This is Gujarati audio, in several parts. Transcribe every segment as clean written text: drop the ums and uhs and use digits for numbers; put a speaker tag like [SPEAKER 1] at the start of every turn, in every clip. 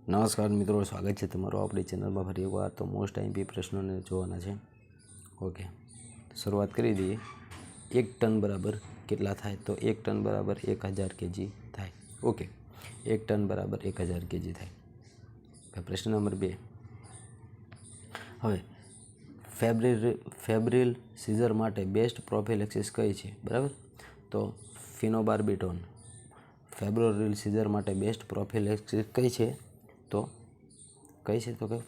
[SPEAKER 1] નમસ્કાર મિત્રો, સ્વાગત છે તમારું આપણી ચેનલમાં ફરી એકવાર. તો મોસ્ટ આઈમ્પી પ્રશ્નોને જોવાના છે. ઓકે, શરૂઆત કરી દઈએ. 1 ટન બરાબર કેટલા થાય? તો 1 ટન બરાબર 1000 kg થાય. ઓકે, 1 ટન બરાબર 1000 kg થાય. પ્રશ્ન નંબર 2. હવે ફેબ્રિલ સીઝર માટે બેસ્ટ પ્રોફિલેક્સિસ કઈ છે? બરાબર, તો ફિનોબાર્બિટોન. ફેબ્રુઆરી સીઝર માટે બેસ્ટ પ્રોફિલેક્સિસ કઈ છે? તો કે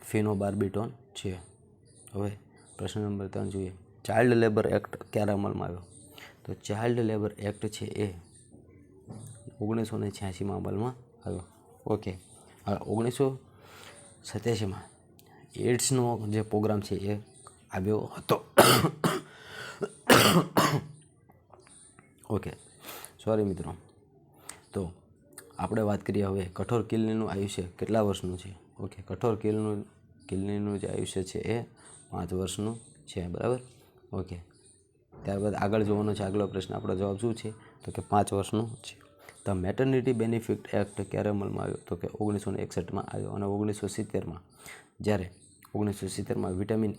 [SPEAKER 1] ફિનોબાર્બિટોન છે. હવે પ્રશ્ન નંબર 3 જોઈએ. ચાઇલ્ડ લેબર એક્ટ ક્યારે અમલમાં આવ્યો? તો ચાઇલ્ડ લેબર એક્ટ છે એ 1986માં અમલમાં આવ્યો. ઓકે, હવે 1987માં એડ્સનો જે પ્રોગ્રામ છે એ આવ્યો હતો. ઓકે, સોરી મિત્રો. તો આપણે વાત કરીએ હવે કઠોર કિલ્લીનું આયુષ્ય કેટલા વર્ષનું છે? ઓકે, કઠોર કિલ્લીનું જે આયુષ્ય છે એ 5 વર્ષનું છે. બરાબર. ઓકે, ત્યારબાદ આગળ જોવાનો છે. આગલો પ્રશ્ન, આપણો જવાબ શું છે? તો કે 5 વર્ષનું છે. ધ મેટર્નિટી બેનિફિટ એક્ટ ક્યારે અમલમાં આવ્યો? તો કે 1961માં આવ્યો. અને 1970માં જ્યારે 1970માં વિટામિન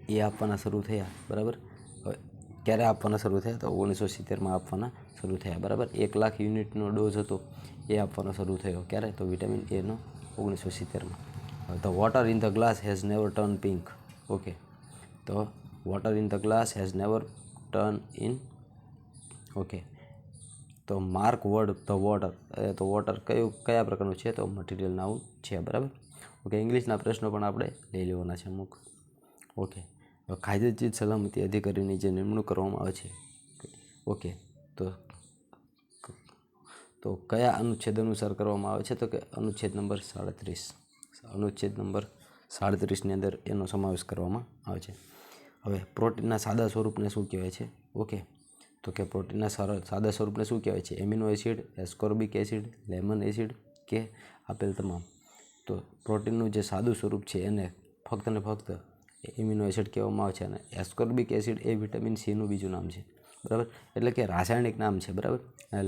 [SPEAKER 1] એ આપવાના શરૂ થયા. બરાબર, હવે ક્યારે આપવાના શરૂ થયા? તો 1970માં આપવાના શરૂ થયા. બરાબર, 1 લાખ યુનિટનો ડોઝ હતો એ આપવાનો શરૂ થયો. ક્યારે? તો વિટામિન એનો 1970માં. The water in the glass has never turn pink. Okay, તો water in the glass has never turn in. Okay, તો માર્ક વર્ડ ધ વોટર. તો વોટર કયા પ્રકારનું છે? તો મટીરિયલ નાઉન છે. બરાબર. ઓકે, ઇંગ્લિશના પ્રશ્નો પણ આપણે લઈ લેવાના છે અમુક. ઓકે, ખાદ્ય ચીજ સલામતી અધિકારીની જે નિમણૂક કરવામાં આવે છે. ઓકે, તો કયા અનુચ્છેદ અનુસાર કરવામાં આવે છે? તો કે અનુચ્છેદ નંબર 37. અનુચ્છેદ નંબર 37ની અંદર એનો સમાવેશ કરવામાં આવે છે. હવે પ્રોટીનના સાદા સ્વરૂપને શું કહેવાય છે? ઓકે, તો કે પ્રોટીનના સાદા સ્વરૂપને શું કહેવાય છે? Amino acid, ascorbic acid, lemon acid કે આપેલ તમામ. તો પ્રોટીનનું જે સાદું સ્વરૂપ છે એને ફક્ત ને ફક્ત એમિનો એસિડ કહેવામાં આવે છે. અને એસ્કોર્બિક એસિડ એ વિટામિન સીનું બીજું નામ છે. બરાબર, એટલે કે રાસાયણિક નામ છે. બરાબર,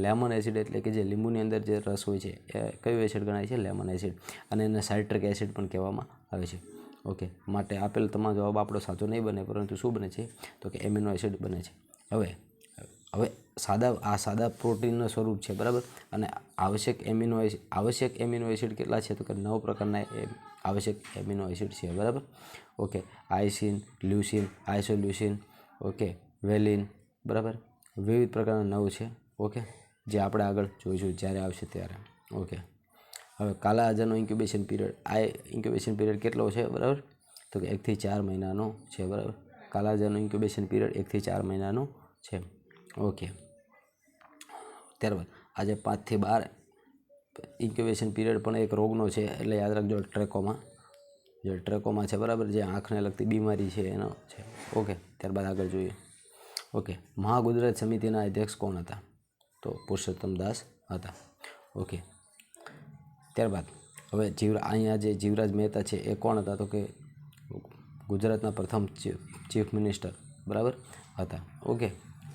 [SPEAKER 1] લેમન એસિડ એટલે કે જે લીંબુની અંદર જે રસ હોય છે એ કયું એસિડ ગણાય છે? Lemon acid. અને એને સાઇટ્રિક એસિડ પણ કહેવામાં આવે છે. ઓકે, માટે આપેલ તમામ જવાબ આપણો સાચો નહીં બને, પરંતુ શું બને છે? તો કે એમિનો એસિડ બને છે. હવે સાદા પ્રોટીનનું સ્વરૂપ છે. બરાબર, અને આવશ્યક એમિનો એસિડ કેટલા છે? તો કે 9 પ્રકારના આવશ્યક એમિનો એસિડ છે. બરાબર. ઓકે, આઇસિન, લ્યુસિન, આઇસોલ્યુસિન, ઓકે, વેલિન. બરાબર, વિવિધ પ્રકારના 9 છે. ઓકે, જે આપણે આગળ જોઈશું જ્યારે આવશે ત્યારે. ઓકે, હવે કાલા આજારનો ઇન્ક્યુબેશન પીરિયડ કેટલો છે? બરાબર, તો કે 1 થી 4 મહિનાનો છે. બરાબર, કાલા આજારનો ઇન્ક્યુબેશન પીરિયડ 1 થી 4 મહિનાનો છે. ઓકે, ત્યારબાદ આજે 5 થી 12 ઇન્ક્યુબેશન પીરિયડ પણ એક રોગનો છે, એટલે યાદ રાખજો. ટ્રેકોમાં છે. બરાબર, જે આંખને લગતી બીમારી છે એનો છે. ઓકે, ત્યારબાદ આગળ જોઈએ. ઓકે, મહાગુજરાત સમિતિના અધ્યક્ષ કોણ હતા? તો પુરુષોત્તમ દાસ હતા. ઓકે, ત્યારબાદ હવે અહીંયા જે જીવરાજ મહેતા છે એ કોણ હતા? તો કે ગુજરાતના પ્રથમ ચીફ મિનિસ્ટર. બરાબર, હતા. ઓકે,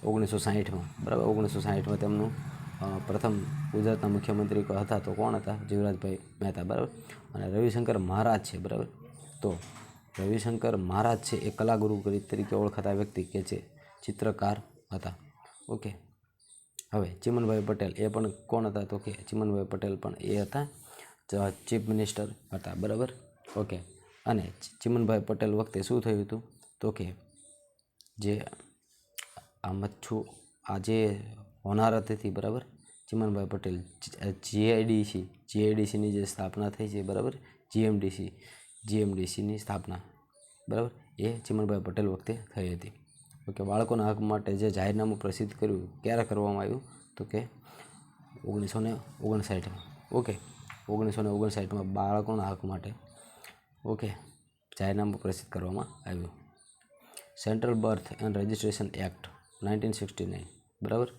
[SPEAKER 1] 1960માં. બરાબર, 1960માં તેમનું પ્રથમ ગુજરાતના મુખ્યમંત્રી હતા. તો કોણ હતા? જીવરાજભાઈ મહેતા. બરાબર, અને રવિશંકર મહારાજ છે. બરાબર, તો રવિશંકર મહારાજ છે એ કલાગુરુ તરીકે ઓળખાતા વ્યક્તિ કે જે ચિત્રકાર હતા. ઓકે, હવે ચિમનભાઈ પટેલ એ પણ કોણ હતા? તો કે ચિમનભાઈ પટેલ પણ એ હતા ચીફ મિનિસ્ટર હતા. બરાબર. ઓકે, અને ચિમનભાઈ પટેલ વખતે શું થયું હતું? તો કે જે જે હોનારત હતી. બરાબર, ચિમનભાઈ પટેલ જીઆઈડીસીની જે સ્થાપના થઈ છે. બરાબર, જીએમડીસીની સ્થાપના. બરાબર, એ ચિમનભાઈ પટેલ વખતે થઈ હતી. ઓકે, બાળકોના હક માટે જે જાહેરનામું પ્રસિદ્ધ કર્યું ક્યારે કરવામાં આવ્યું? તો કે 1959માં. ઓકે, 1959માં બાળકોના હક માટે ઓકે જાહેરનામું પ્રસિદ્ધ કરવામાં આવ્યું. Central birth and registration act 1969. બરાબર,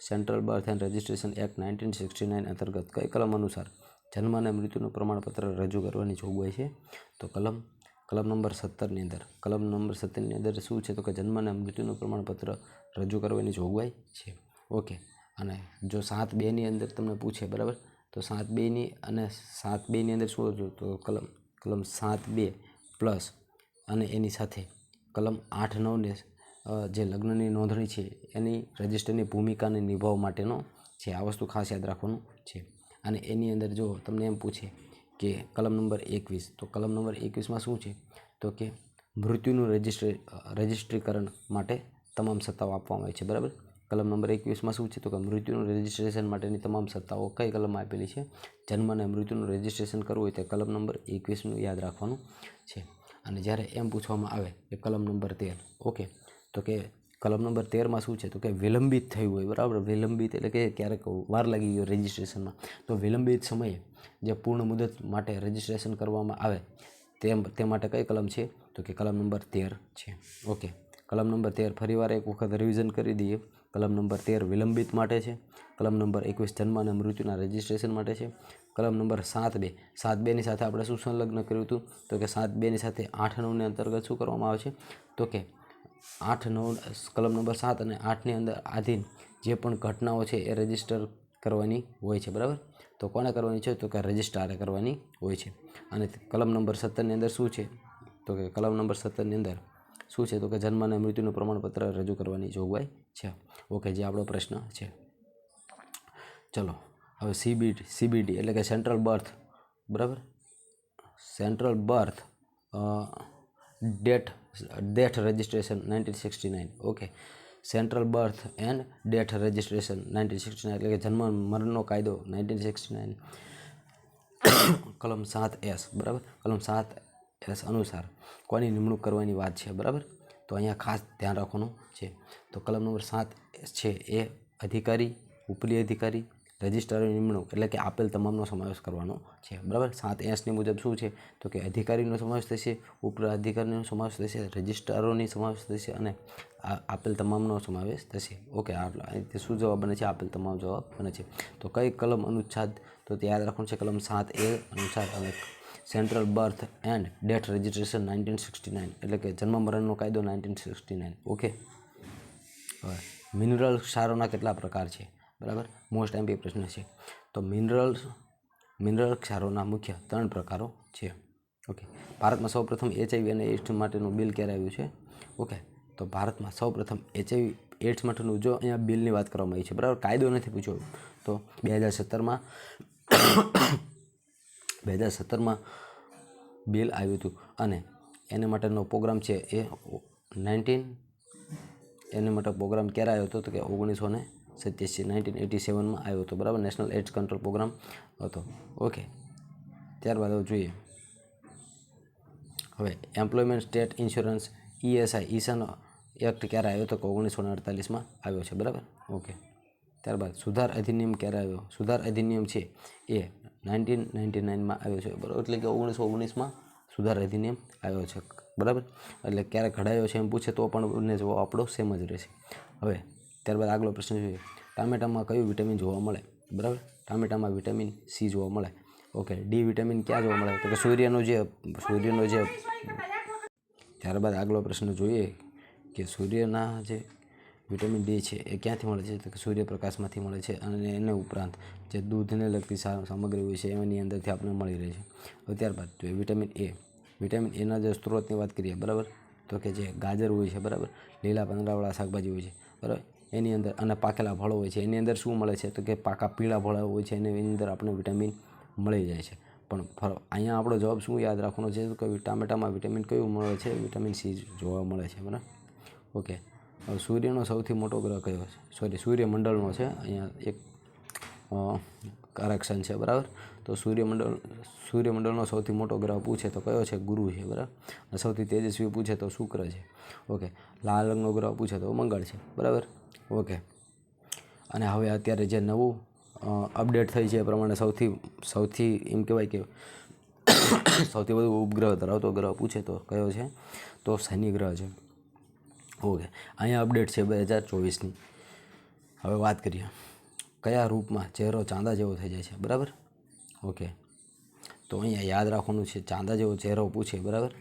[SPEAKER 1] central birth and registration act 1969 અંતર્ગત કઈ કલમ અનુસાર જન્મ અને મૃત્યુનું પ્રમાણપત્ર રજૂ કરવાની જોગવાઈ છે? તો કલમ નંબર 17ની અંદર. કલમ નંબર 17ની અંદર શું છે? તો કે જન્મ અને મૃત્યુનું પ્રમાણપત્ર રજૂ કરવાની જોગવાઈ છે. ઓકે, અને જો 7(2) અંદર તમને પૂછે, બરાબર, તો 7(2) અને 7(2) અંદર શું હતું, તો કલમ 7(2) પ્લસ અને એની સાથે કલમ 8(9) ને જે લગ્નની નોંધણી છે એની રજિસ્ટરની ભૂમિકાને નિભાવવા માટેનો છે. આ વસ્તુ ખાસ યાદ રાખવાનું છે. અને એની અંદર જો તમને એમ પૂછે કે કલમ નંબર 21, તો કલમ નંબર 21માં શું છે, તો કે મૃત્યુનું રજિસ્ટ્રીકરણ માટે તમામ સત્તાઓ આપવામાં આવી છે, બરાબર. કલમ નંબર 21માં શું છે, તો કે મૃત્યુનું રજિસ્ટ્રેશન માટેની તમામ સત્તાઓ કઈ કલમમાં આપેલી છે, જન્મ અને મૃત્યુનું રજિસ્ટ્રેશન કરવું હોય તો કલમ નંબર 21નું યાદ રાખવાનું છે. અને જ્યારે એમ પૂછવામાં આવે કે કલમ નંબર 13, ઓકે, તો કે કલમ નંબર 13માં શું છે, તો કે વિલંબિત થયું હોય, બરાબર. વિલંબિત એટલે કે ક્યારેક વાર લાગી ગયો રજિસ્ટ્રેશનમાં, તો વિલંબિત સમયે જે પૂર્ણ મુદત માટે રજિસ્ટ્રેશન કરવામાં આવે તે માટે કઈ કલમ છે, તો કે કલમ નંબર 13 છે. ઓકે, કલમ નંબર 13 ફરીવાર એક વખત રિવિઝન કરી દઈએ. કલમ નંબર 13 વિલંબિત માટે છે. કલમ નંબર 21 જન્મ અને મૃત્યુના રજિસ્ટ્રેશન માટે છે. કલમ નંબર 7(2)ની સાથે આપણે શું સંલગ્ન કર્યું હતું, તો કે 7(2)ની સાથે 8(9) અંતર્ગત શું કરવામાં આવે છે, તો કે 8(9) કલમ નંબર 7 અને 8ની અંદર આધીન જે પણ ઘટનાઓ છે એ રજિસ્ટર કરવાની હોય છે, બરાબર. તો કોને કરવાની છે, તો કે રજિસ્ટ્રારે કરવાની હોય છે. અને કલમ નંબર 17ની અંદર શું છે, તો કે કલમ નંબર 17ની અંદર શું છે, તો કે જન્મ અને મૃત્યુનું પ્રમાણપત્ર રજૂ કરવાની જોગવાઈ છે. ઓકે, જે આપણો પ્રશ્ન છે. ચલો હવે CBD એટલે કે સેન્ટ્રલ બર્થ, બરાબર, central birth death registration 1969. Okay, central birth and death registration 1969 એટલે કે જન્મ મરણનો કાયદો 1969 કલમ 7(s), બરાબર. કલમ 7(s) અનુસાર કોની નિમણૂક કરવાની વાત છે, બરાબર. તો અહીંયા ખાસ ધ્યાન રાખવાનું છે. તો કલમ નંબર 7(s) છે એ અધિકારી, ઉપલી અધિકારી, રજિસ્ટ્રારની નિમણૂક એટલે કે આપેલ તમામનો સમાવેશ કરવાનો છે, બરાબર. 7(s)ની મુજબ શું છે, તો કે અધિકારીનો સમાવેશ થશે, ઉપલા અધિકારીનો સમાવેશ થશે, રજિસ્ટ્રારોની સમાવેશ થશે અને આપેલ તમામનો સમાવેશ થશે. ઓકે, આટલા શું જવાબ બને છે, આપેલ તમામ જવાબ બને છે. તો કઈ કલમ અનુચ્છેદ, તો તે યાદ રાખવાનું છે કલમ 7(a) અનુસાર અને central birth and death registration 1969 એટલે કે જન્મ મરણનો કાયદો 1969. ઓકે, હવે મિનરલ ક્ષારોના કેટલા પ્રકાર છે, બરાબર, મોસ્ટ એમપી પ્રશ્ન છે. તો મિનરલ ક્ષારોના મુખ્ય 3 પ્રકારો છે. ઓકે, ભારતમાં સૌપ્રથમ HIV અને એઇડ્સ માટેનું બિલ ક્યારે આવ્યું છે, ઓકે, તો ભારતમાં સૌપ્રથમ HIV એઇડ્સ માટેનું જો અહીંયા બિલની વાત કરવામાં આવી છે, બરાબર, કાયદો નથી પૂછ્યો, તો 2017માં બિલ આવ્યું હતું અને એને માટેનો પ્રોગ્રામ છે એ એને માટે પ્રોગ્રામ ક્યારે આવ્યો હતો, તો કે 1987માં આવ્યો હતો, બરાબર. નેશનલ એઇડ્સ કંટ્રોલ પ્રોગ્રામ હતો. ઓકે, ત્યારબાદ હવે જોઈએ હવે એમ્પ્લોયમેન્ટ સ્ટેટ ઇન્સ્યોરન્સ ઈસન એક્ટ ક્યારે આવ્યો, તો 1948માં આવ્યો છે, બરાબર. ઓકે, ત્યારબાદ સુધાર અધિનિયમ ક્યારે આવ્યો, સુધાર અધિનિયમ છે એ 1999માં આવ્યો છે, બરાબર, એટલે કે 1919માં સુધાર અધિનિયમ આવ્યો છે, બરાબર. એટલે ક્યારે ઘડાયો છે એમ પૂછે તો પણ બંને જવાબ આપણો સેમ જ રહેશે. હવે ત્યારબાદ આગલો પ્રશ્ન જોઈએ, ટામેટામાં કયું વિટામિન જોવા મળે, બરાબર. ટામેટામાં વિટામિન C જોવા મળે. ઓકે, ડી વિટામિન ક્યાં જોવા મળે, તો કે સૂર્યનો જે ત્યારબાદ આગલો પ્રશ્ન જોઈએ કે સૂર્યના જે વિટામિન ડી છે એ ક્યાંથી મળે છે, તો કે સૂર્યપ્રકાશમાંથી મળે છે અને એને ઉપરાંત જે દૂધને લગતી સામગ્રી હોય છે એની અંદરથી આપણને મળી રહે છે. હવે ત્યારબાદ જોઈએ વિટામિન એના જે સ્ત્રોતની વાત કરીએ, બરાબર, તો કે જે ગાજર હોય છે, બરાબર, લીલા પાંદડાવાળા શાકભાજી હોય છે, બરાબર, એની અંદર અને પાકેલા ફળો હોય છે એની અંદર શું મળે છે, તો કે પાકા પીળા ફળો હોય છે એની અંદર આપણે વિટામિન મળી જાય છે. પણ અહીંયા આપણો જવાબ શું યાદ રાખવાનો છે, તો કે ટામેટામાં વિટામિન કયું મળે છે, વિટામિન C જોવા મળે છે, બરાબર. ઓકે, હવે સૂર્યનો સૌથી મોટો ગ્રહ કયો છે, સૂર્યમંડળનો છે, અહીંયા એક કરેક્શન છે, બરાબર. તો સૂર્યમંડળનો સૌથી મોટો ગ્રહ પૂછે તો કયો છે, ગુરુ છે, બરાબર. સૌથી તેજસ્વી પૂછે તો શુક્ર છે. ઓકે, લાલ રંગનો ગ્રહ પૂછે તો મંગળ છે, બરાબર. ઓકે, અને હવે અત્યારે જે નવું અપડેટ થઈ છે એ પ્રમાણે સૌથી એમ કહેવાય કે સૌથી વધુ ઉપગ્રહ ધરાવતો ગ્રહ પૂછે તો કયો છે, તો શનિ ગ્રહ છે. ઓકે, અહીંયા અપડેટ છે 2024ની. હવે વાત કરીએ કયા રૂપમાં ચહેરો ચાંદા જેવો થઈ જાય છે, બરાબર. ઓકે, તો અહીંયા યાદ રાખવાનું છે ચાંદા જેવો ચહેરો પૂછે, બરાબર.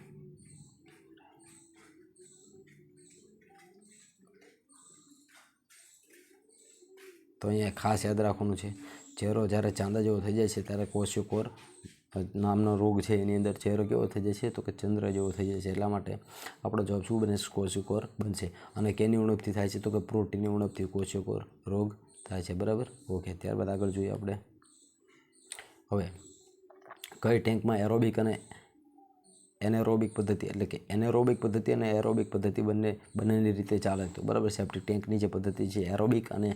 [SPEAKER 1] તો અહીંયા ખાસ યાદ રાખવાનું છે, ચહેરો જ્યારે ચાંદા જેવો થઈ જાય છે ત્યારે કોશિકોર નામનો રોગ છે એની અંદર ચહેરો કેવો થઈ જાય છે તો કે ચંદ્ર જેવો થઈ જાય છે. એટલા માટે આપણો જવાબ શું બને? કોશિકોર બનશે. અને કેની ઉણપથી થાય છે તો કે પ્રોટીનની ઉણપથી કોશિકોર રોગ થાય છે. બરાબર, ઓકે. ત્યારબાદ આગળ જોઈએ આપણે. હવે કઈ ટેન્કમાં એરોબિક અને એનેરોબિક પદ્ધતિ, એટલે કે એનેરોબિક પદ્ધતિ અને એરોબિક પદ્ધતિ બંનેની રીતે ચાલે? તો બરાબર, સેપ્ટિક ટેન્કની જે પદ્ધતિ છે એરોબિક અને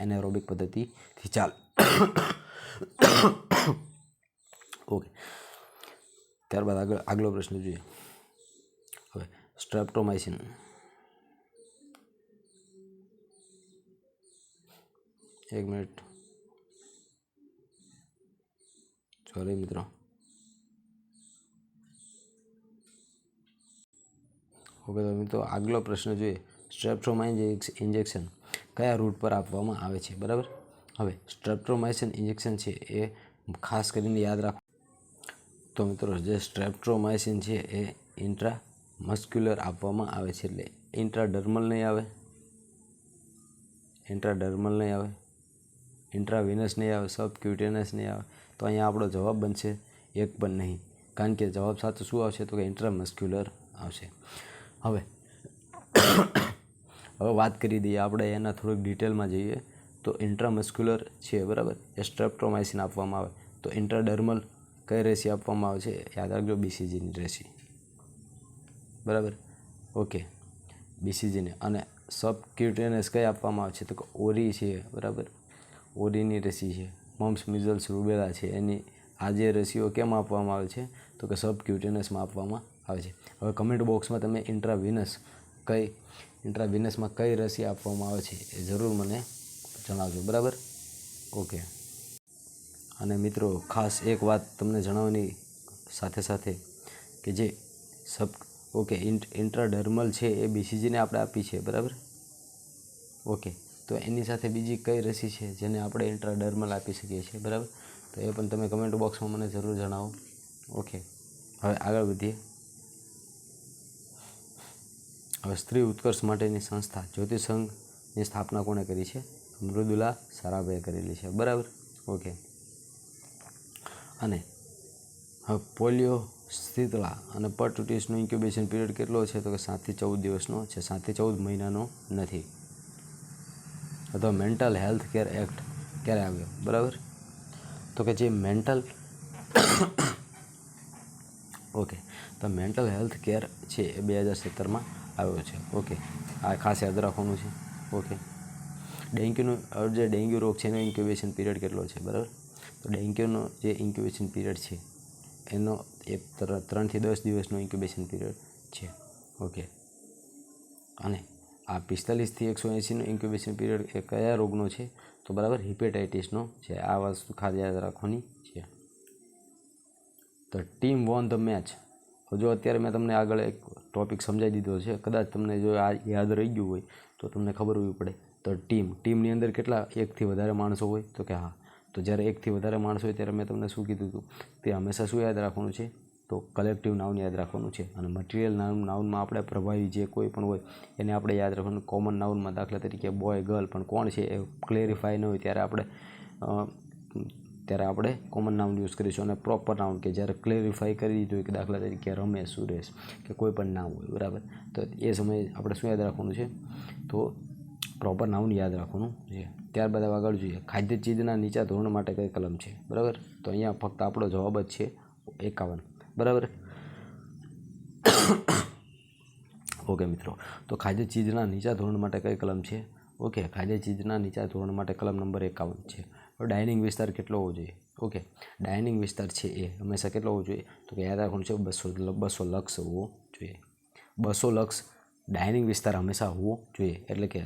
[SPEAKER 1] એનેરોબિક પદ્ધતિથી ચાલે. ઓકે, ત્યારબાદ આગલો પ્રશ્ન જોઈએ. હવે સ્ટ્રેપ્ટોમાઇસિન, એક મિનિટ, સોરી મિત્રો. ઓકે તો મિત્રો આગલો પ્રશ્ન જોઈએ. સ્ટ્રેપ્ટોમાઇસિન ઇન્જેક્શન કયા રૂટ પર આપવામાં આવે છે? બરાબર, હવે સ્ટ્રેપ્ટોમાઇસિન ઇન્જેક્શન છે એ ખાસ કરીને યાદ રાખો. તો મિત્રો જે સ્ટ્રેપ્ટોમાઇસિન છે એ ઇન્ટ્રામસ્ક્યુલર આપવામાં આવે છે, એટલે ઇન્ટ્રાડર્મલ નહીં આવે, ઇન્ટ્રાવિનસ નહીં આવે, સબક્યુટેનસ નહીં આવે. તો અહીંયા આપણો જવાબ બનશે એક પણ નહીં, કારણ કે જવાબ સાચો શું આવશે તો કે ઇન્ટ્રામસ્ક્યુલર આવશે. હવે વાત કરી દઈએ આપણે એના થોડુંક ડિટેલમાં જઈએ તો ઇન્ટ્રામસ્ક્યુલર છે બરાબર, એ સ્ટ્રેપ્ટોમાઇસિન આપવામાં આવે. તો ઇન્ટ્રાડર્મલ કઈ રેસી આપવામાં આવે છે? યાદ રાખજો, બીસીજીની રેસી. બરાબર, ઓકે, બીસીજીને. અને સબક્યુટેનસ કઈ આપવામાં આવે છે તો કે ઓરી છે. બરાબર, ઓરીની રસી છે. મમ્સ, મિઝલ્સ, રૂબેલા છે એની આ જે રસીઓ કેમ આપવામાં આવે છે તો કે સબક્યુટેનસમાં આપવામાં આવે છે. હવે કમેન્ટ બોક્સમાં તમે ઇન્ટ્રાવિનસમાં કઈ રસી આપવામાં આવે છે એ જરૂર મને જણાવજો. બરાબર, ઓકે. અને મિત્રો ખાસ એક વાત તમને જણાવવાની સાથે સાથે કે જે ઇન્ટ્રાડર્મલ છે એ બીસીજીને આપણે આપી છે. બરાબર, ઓકે. તો એની સાથે બીજી કઈ રસી છે જેને આપણે ઇન્ટ્રાડર્મલ આપી શકીએ છીએ? બરાબર, તો એ પણ તમે કમેન્ટ બોક્સમાં મને જરૂર જણાવો. ઓકે, હવે આગળ વધીએ. હવે સ્ત્રી ઉત્કર્ષ માટેની સંસ્થા જ્યોતિસંઘની સ્થાપના કોણે કરી છે? મૃદુલા સારાભાઈએ કરેલી છે. બરાબર, ઓકે. અને હવે પોલિયો, શીતળા અને પટુટીસનો ઇન્ક્યુબેશન પીરિયડ કેટલો છે તો કે 7 થી 14 દિવસનો છે, 7 થી 14 મહિનાનો નથી. અથવા મેન્ટલ હેલ્થ કેર એક્ટ ક્યારે આવ્યો? બરાબર, તો કે જે મેન્ટલ હેલ્થ કેર છે એ 2017માં આવ્યો છે. ઓકે, આ ખાસ યાદ રાખવાનું છે. ઓકે, ડેન્ગ્યુ રોગ છે એનો ઇન્ક્યુબેશન પીરિયડ કેટલો છે? બરાબર, તો ડેન્ગ્યુનો જે ઇન્ક્યુબેશન પીરિયડ છે એનો 3 થી 10 દિવસનો ઇન્ક્યુબેશન પીરિયડ છે. ઓકે, અને આ 45 થી 180નો ઇન્ક્યુબેશન પીરિયડ એ કયા રોગનો છે તો બરાબર, હિપેટાઇટિસનો છે. આ વસ્તુ ખાસ યાદ રાખવાની છે. તો ટીમ વોન ધ મેચ. જો અત્યારે મેં તમને આગળ એક ટોપિક સમજાવી દીધો છે, કદાચ તમને જો આ યાદ રહી ગયું હોય તો તમને ખબર હોવી પડે. તો ટીમની અંદર કેટલા 1 થી વધારે માણસો હોય તો કે હા. તો જ્યારે 1 થી વધારે માણસો હોય ત્યારે મેં તમને શું કીધું હતું? તે હંમેશા શું યાદ રાખવાનું છે તો કલેક્ટિવ નાઉન યાદ રાખવાનું છે. અને મટીરિયલ નાઉનમાં આપણે પ્રભાવી જે કોઈ પણ હોય એને આપણે યાદ રાખવાનું. કોમન નાઉનમાં દાખલા તરીકે બોય, ગર્લ, પણ કોણ છે એ ક્લેરિફાય ન હોય ત્યારે આપણે કોમન નાઉન યુઝ કરીશું. અને પ્રોપર નાઉન કે જ્યારે ક્લેરિફાઈ કરી દીધું હોય કે દાખલા તરીકે રમેશ, સુરેશ કે કોઈ પણ નામ હોય. બરાબર, તો એ સમયે આપણે શું યાદ રાખવાનું છે તો પ્રોપર નાઉન યાદ રાખવાનું છે. ત્યારબાદ આગળ જોઈએ. ખાદ્ય ચીજના નીચા ધોરણ માટે કઈ કલમ છે? બરાબર, તો અહીંયા ફક્ત આપણો જવાબ જ છે 51. બરાબર, ઓકે મિત્રો. તો ખાદ્ય ચીજના નીચા ધોરણ માટે કઈ કલમ છે? ઓકે, ખાદ્ય ચીજના નીચા ધોરણ માટે કલમ નંબર 51 છે. ડાઇનિંગ વિસ્તાર કેટલો હોવો જોઈએ? ઓકે, ડાઇનિંગ વિસ્તાર છે એ હંમેશા કેટલો હોવો જોઈએ તો કે યાદ રાખવાનું છે 200 લક્ષ હોવો જોઈએ. 200 લક્ષ ડાઇનિંગ વિસ્તાર હંમેશા હોવો જોઈએ. એટલે કે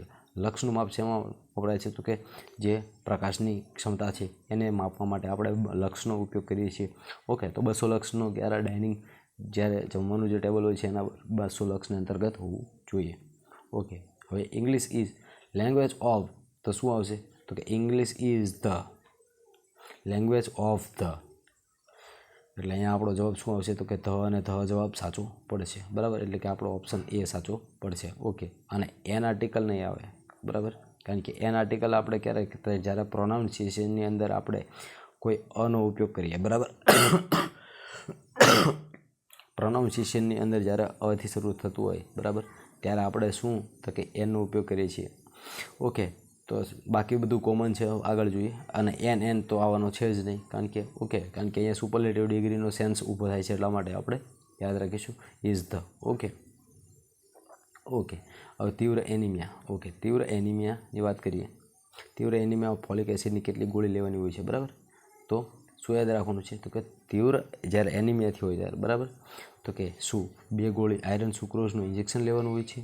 [SPEAKER 1] લક્ષનું માપ શેમાં વપરાય છે તો કે જે પ્રકાશની ક્ષમતા છે એને માપવા માટે આપણે લક્ષનો ઉપયોગ કરીએ છીએ. ઓકે, તો 200 લક્ષનો જ્યારે જમવાનું જે ટેબલ હોય છે એના 200 લક્ષની અંતર્ગત હોવું જોઈએ. ઓકે, હવે ઇંગ્લિશ ઇઝ લેંગ્વેજ ઓફ, તો શું આવશે તો કે English is the language of the. એટલે અહીંયા આપણો જવાબ શું આવશે તો કે ધ, અને ધ જવાબ સાચો પડશે. બરાબર, એટલે કે આપણો ઓપ્શન એ સાચો પડશે. ઓકે, અને એન આર્ટિકલ નહીં આવે. બરાબર, કારણ કે એન આર્ટિકલ આપણે ક્યારે કહેતા જ્યારે પ્રોનાઉન્સિએશનની અંદર આપણે કોઈ અનો ઉપયોગ કરીએ, બરાબર. પ્રોનાઉન્સિએશનની અંદર જ્યારે અથી શરૂ થતું હોય, બરાબર, ત્યારે આપણે શું તો કે એનનો ઉપયોગ કરીએ છીએ. ઓકે, તો બાકી બધું કોમન છે. આગળ જોઈએ. અને એન તો આવવાનો છે જ નહીં, કારણ કે કારણ કે અહીંયા સુપરલેટિવ ડિગ્રીનો સેન્સ ઊભો થાય છે, એટલા માટે આપણે યાદ રાખીશું ઇઝ ધ. ઓકે. હવે તીવ્ર એનિમિયા. તીવ્ર એનિમિયાની વાત કરીએ. તીવ્ર એનિમિયામાં ફોલિક એસિડની કેટલી ગોળી લેવાની હોય છે, બરાબર. તો શું યાદ રાખવાનું છે તો કે તીવ્ર જ્યારે એનિમિયાથી હોય ત્યારે, બરાબર, તો કે શું 2 ગોળી આયરન સુક્રોઝનું ઇન્જેક્શન લેવાનું હોય છે,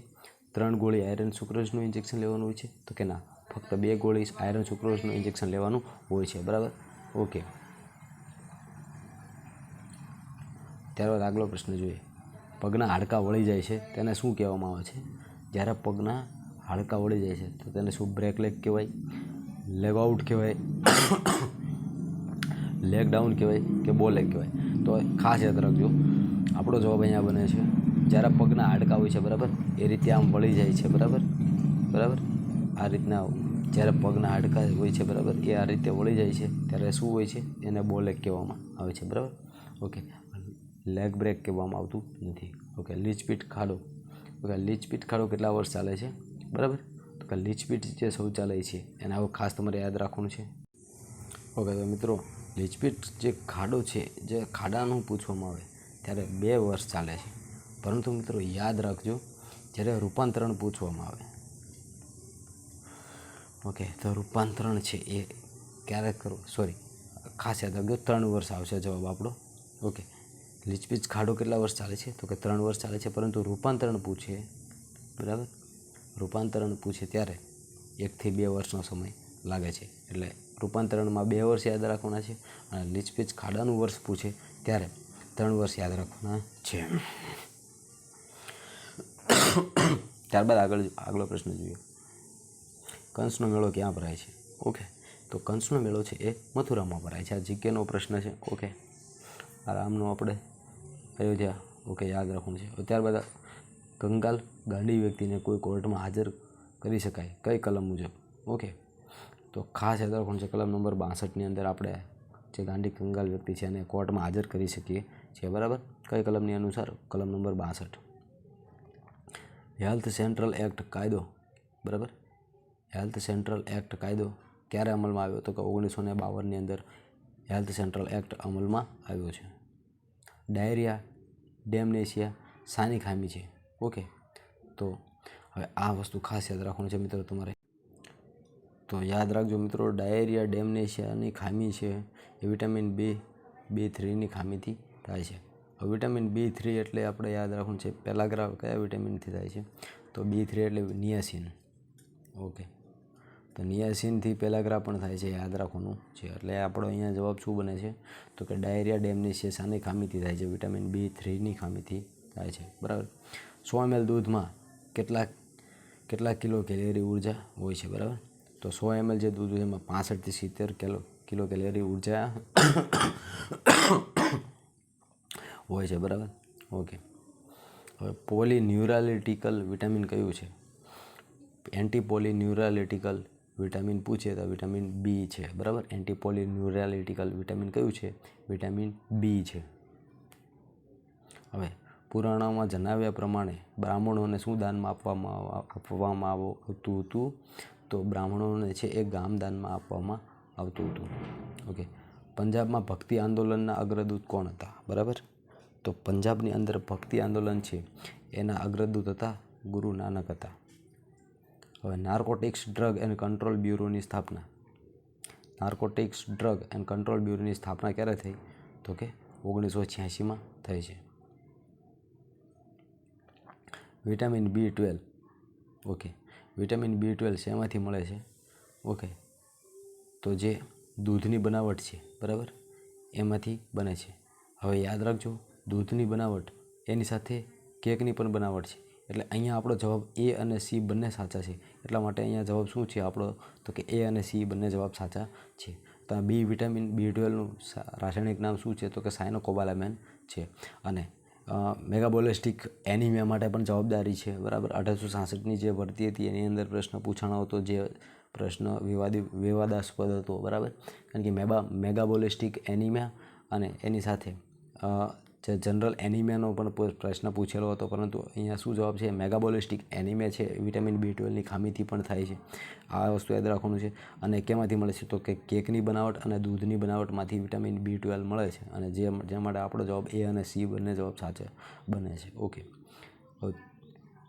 [SPEAKER 1] 3 ગોળી આયરન સુક્રોઝનું ઇન્જેક્શન લેવાનું હોય છે, તો કે ના, ફક્ત 2 ગોળી આયરન સુક્રોઝનું ઇન્જેક્શન લેવાનું હોય છે, બરાબર. ઓકે, ત્યારબાદ આગલો પ્રશ્ન જોઈએ. પગના હાડકાં વળી જાય છે તેને શું કહેવામાં આવે છે? જ્યારે પગના હાડકાં વળી જાય છે તો તેને શું બ્રેક લેગ કહેવાય, લેગ આઉટ કહેવાય, લેગ ડાઉન કહેવાય કે બો લેગ કહેવાય? તો ખાસ યાદ રાખજો, આપણો જવાબ અહીંયા બને છે જ્યારે પગના હાડકાં હોય છે, બરાબર, એ રીતે આમ વળી જાય છે, બરાબર, આ રીતના જ્યારે પગના હાડકાં હોય છે, બરાબર, એ આ રીતે વળી જાય છે ત્યારે શું હોય છે? એને બો લેગ કહેવામાં આવે છે, બરાબર. ઓકે, લેગ બ્રેક કહેવામાં આવતું નથી. ઓકે, લીચપીટ ખાડો. લીચપીટ ખાડો કેટલા વર્ષ ચાલે છે, બરાબર? તો કે લીચપીટ જે શૌચાલય છે એને આવું ખાસ તમારે યાદ રાખવાનું છે. ઓકે, તો મિત્રો લીચપીટ જે ખાડો છે, જે ખાડાનું પૂછવામાં આવે ત્યારે 2 વર્ષ ચાલે છે, પરંતુ મિત્રો યાદ રાખજો જ્યારે રૂપાંતરણ પૂછવામાં આવે, ઓકે, તો રૂપાંતરણ છે એ ક્યારે કરવું, ખાસ યાદ રાખજો 3 વર્ષ આવશે જવાબ આપણો. ઓકે, લીચપીટ ખાડો કેટલા વર્ષ ચાલે છે તો કે 3 વર્ષ ચાલે છે, પરંતુ રૂપાંતરણ પૂછે, બરાબર, રૂપાંતરણ પૂછે ત્યારે 1 થી 2 વર્ષનો સમય લાગે છે. એટલે રૂપાંતરણમાં 2 વર્ષ યાદ રાખવાના છે અને લીચપીટ ખાડાનું વર્ષ પૂછે ત્યારે 3 વર્ષ યાદ રાખવાના છે. ત્યારબાદ આગલો પ્રશ્ન જોઈએ. કંસનો મેળો ક્યાં ભરાય છે? ઓકે, તો કંસનો મેળો છે એ મથુરામાં ભરાય છે. આ જીકેનો પ્રશ્ન છે. ઓકે, આરામનો આપણે અયોધ્યા. ઓકે, યાદ રાખવાનું છે. ત્યારબાદ કંગાલ ગાંડી વ્યક્તિને કોઈ કોર્ટમાં હાજર કરી શકાય કઈ કલમ મુજબ? ઓકે, તો ખાસ યાદ રાખવાનું છે કલમ નંબર 62ની અંદર આપણે જે ગાંડી કંગાલ વ્યક્તિ છે એને કોર્ટમાં હાજર કરી શકીએ છીએ, બરાબર. કઈ કલમની અનુસાર? કલમ નંબર 62. હેલ્થ સેન્ટ્રલ એક્ટ કાયદો, બરાબર, હેલ્થ સેન્ટ્રલ એક્ટ કાયદો ક્યારે અમલમાં આવ્યો? તો કે 1952ની અંદર હેલ્થ સેન્ટ્રલ એક્ટ અમલમાં આવ્યો છે. ડાયરિયા ડેમનેશિયા શાની ખામી છે? ઓકે, તો હવે આ વસ્તુ ખાસ યાદ રાખવાનું છે મિત્રો તમારે. તો યાદ રાખજો મિત્રો, ડાયરિયા ડેમનેશિયાની ખામી છે એ વિટામિન B3ની ખામીથી થાય છે. હવે વિટામિન B3 એટલે આપણે યાદ રાખવાનું છે પેલાગ્રાફ કયા વિટામિનથી થાય છે? તો B3 એટલે નિયાસિન. ઓકે, તો નિયાસિનથી પેલાગ્રાફ પણ થાય છે, યાદ રાખવાનું છે. એટલે આપણો અહીંયા જવાબ શું બને છે તો કે ડાયરિયા ડેમનેશિયા શાની ખામીથી થાય છે? વિટામિન B3ની ખામીથી થાય છે, બરાબર. 100 ml દૂધમાં કેટલા કિલો કેલેરી ઉર્જા હોય છે, બરાબર? તો 100 ml જે દૂધ છે એમાં 65 થી 70 કિલો કેલેરી ઉર્જા હોય છે, બરાબર. ઓકે, હવે પોલીન્યુરાલિટિકલ વિટામિન કયું છે? એન્ટીપોલીન્યુરાલિટિકલ વિટામિન પૂછે તો વિટામિન B છે, બરાબર. એન્ટીપોલીન્યુરાલિટિકલ વિટામિન કયું છે? વિટામિન B છે. હવે પુરાણોમાં જણાવ્યા પ્રમાણે બ્રાહ્મણોને શું દાનમાં આપવામાં આવતું હતું? તો બ્રાહ્મણોને છે એ ગામ દાનમાં આપવામાં આવતું હતું. ઓકે, પંજાબમાં ભક્તિ આંદોલનના અગ્રદૂત કોણ હતા? બરાબર, તો પંજાબની અંદર ભક્તિ આંદોલન છે એના અગ્રદૂત હતા ગુરુ નાનક હતા. હવે નાર્કોટિક્સ ડ્રગ એન્ડ કંટ્રોલ બ્યુરોની સ્થાપના. નાર્કોટિક્સ ડ્રગ એન્ડ કંટ્રોલ બ્યુરોની સ્થાપના ક્યારે થઈ? તો કે 1986માં થઈ છે. Vitamin B12. Okay, vitamin B12 શેમાંથી મળે છે? ઓકે, તો જે દૂધની બનાવટ છે, બરાબર, એમાંથી બને છે. હવે યાદ રાખજો, દૂધની બનાવટ એની સાથે કેકની પણ બનાવટ છે. એટલે અહીંયા આપણો જવાબ A અને C બંને સાચા છે. એટલા માટે અહીંયા જવાબ શું છે આપણો? તો કે A અને C બંને જવાબ સાચા છે. તો આ વિટામિન B12નું રાસાયણિક નામ શું છે? તો કે સાયનોકોબાલામેન છે. અને મેગાબોલિસ્ટિક એનિમિયા માટે પણ જવાબદારી છે, બરાબર. 1866ની જે ભરતી હતી એની અંદર પ્રશ્ન પૂછાણો હતો, જે પ્રશ્ન વિવાદાસ્પદ હતો, બરાબર. કારણ કે મેગાબોલિસ્ટિક એનિમિયા અને એની સાથે જે જનરલ એનિમિયાનો પણ પ્રશ્ન પૂછેલો હતો, પરંતુ અહીંયા શું જવાબ છે? મેગાબોલિસ્ટિક એનિમિયા છે વિટામિન B12ની ખામીથી પણ થાય છે. આ વસ્તુ યાદ રાખવાનું છે. અને કેમાંથી મળે છે? તો કે કેકની બનાવટ અને દૂધની બનાવટમાંથી વિટામિન B12 મળે છે, અને જે માટે આપણો જવાબ A અને C બંને જવાબ સાચા બને છે. ઓકે.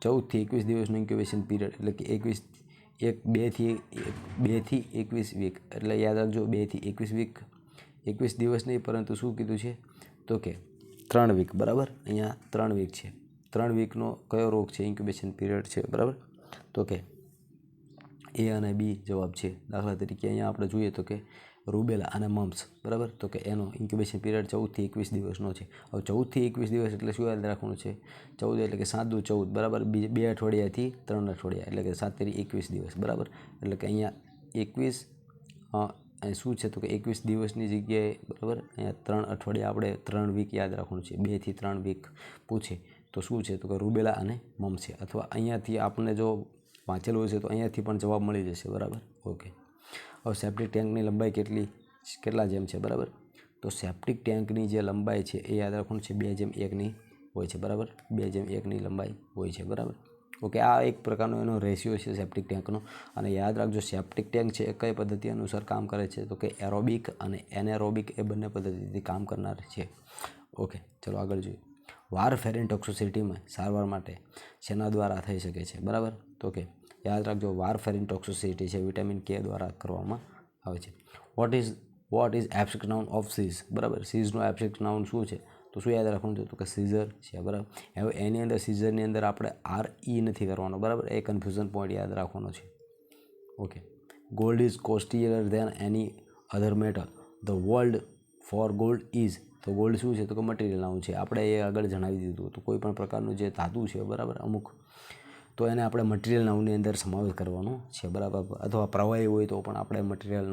[SPEAKER 1] 14 થી 21 દિવસનું ઇન્ક્યુબેશન પીરિયડ, એટલે કે 2 થી 21 વીક, એટલે યાદ રાખજો 2 થી 21 વીક, 21 દિવસ નહીં, પરંતુ શું કીધું છે? તો કે 3 વીક, બરાબર. અહીંયા 3 વીક છે. 3 વીકનો કયો રોગ છે? ઇન્ક્યુબેશન પીરિયડ છે, બરાબર. તો કે A અને B જવાબ છે. દાખલા તરીકે અહીંયા આપણે જોઈએ તો કે રૂબેલા અને મમ્સ, બરાબર. તો કે એનો ઇન્ક્યુબેશન પીરિયડ 14 થી 21 દિવસનો છે. હવે 14 થી 21 દિવસ એટલે શું યાદ રાખવાનું છે? 14 એટલે કે 7 દુ 14, બરાબર. 2 અઠવાડિયાથી 3 અઠવાડિયા, એટલે કે 7 તેરી 21 દિવસ, બરાબર. એટલે કે અહીંયા 21 અહીં શું છે? તો કે 21 દિવસની જગ્યાએ, બરાબર, અહીંયા 3 અઠવાડિયા, આપણે 3 વીક યાદ રાખવાનું છે. 2 થી 3 વીક પૂછે તો શું છે? તો કે રૂબેલા અને મમ્સ છે. અથવા અહીંયાથી આપણને જો વાંચેલું હશે તો અહીંયાથી પણ જવાબ મળી જશે, બરાબર. ઓકે. હવે સેપ્ટિક ટેન્કની લંબાઈ કેટલા જેમ છે, બરાબર. તો સેપ્ટિક ટેન્કની જે લંબાઈ છે એ યાદ રાખવાનું છે 2:1ની હોય છે, બરાબર. 2:1ની લંબાઈ હોય છે, બરાબર. ઓકે. આ એક પ્રકારનો એનો રેશિયો છે સેપ્ટિક ટેન્કનો. અને યાદ રાખજો સેપ્ટિક ટેન્ક છે એ કઈ પદ્ધતિ અનુસાર કામ કરે છે? તો કે એરોબિક અને એનેરોબિક, એ બંને પદ્ધતિથી કામ કરનાર છે. ઓકે, ચલો આગળ જોઈએ. વારફેરિન ટોક્સિસિટીમાં સારવાર માટે શેના દ્વારા થઈ શકે છે, બરાબર. તો કે યાદ રાખજો વારફેરિન ટોક્સિસિટી છે વિટામિન K દ્વારા કરવામાં આવે છે. What is abstract noun of seize, બરાબર. સીઝનો એબ્સ્ટ્રેક્ટ નાઉન શું છે? તો શું યાદ રાખવાનું છે? તો કે સીઝર છે, બરાબર. હવે એની અંદર સીઝરની અંદર આપણે RE નથી કરવાનો, બરાબર. એ કન્ફ્યુઝન પોઈન્ટ યાદ રાખવાનો છે. Okay. Gold is costlier than any other metal. The world for gold is, તો ગોલ્ડ શું છે? તો કે મટીરિયલ નાઉન છે. આપણે એ આગળ જણાવી દીધું હતું. કોઈ પણ પ્રકારનું જે ધાતુ છે, બરાબર, અમુક, તો એને આપણે મટીરિયલ નાઉનની અંદર સમાવેશ કરવાનો છે, બરાબર. અથવા પ્રવાહી હોય તો પણ આપણે મટીરિયલ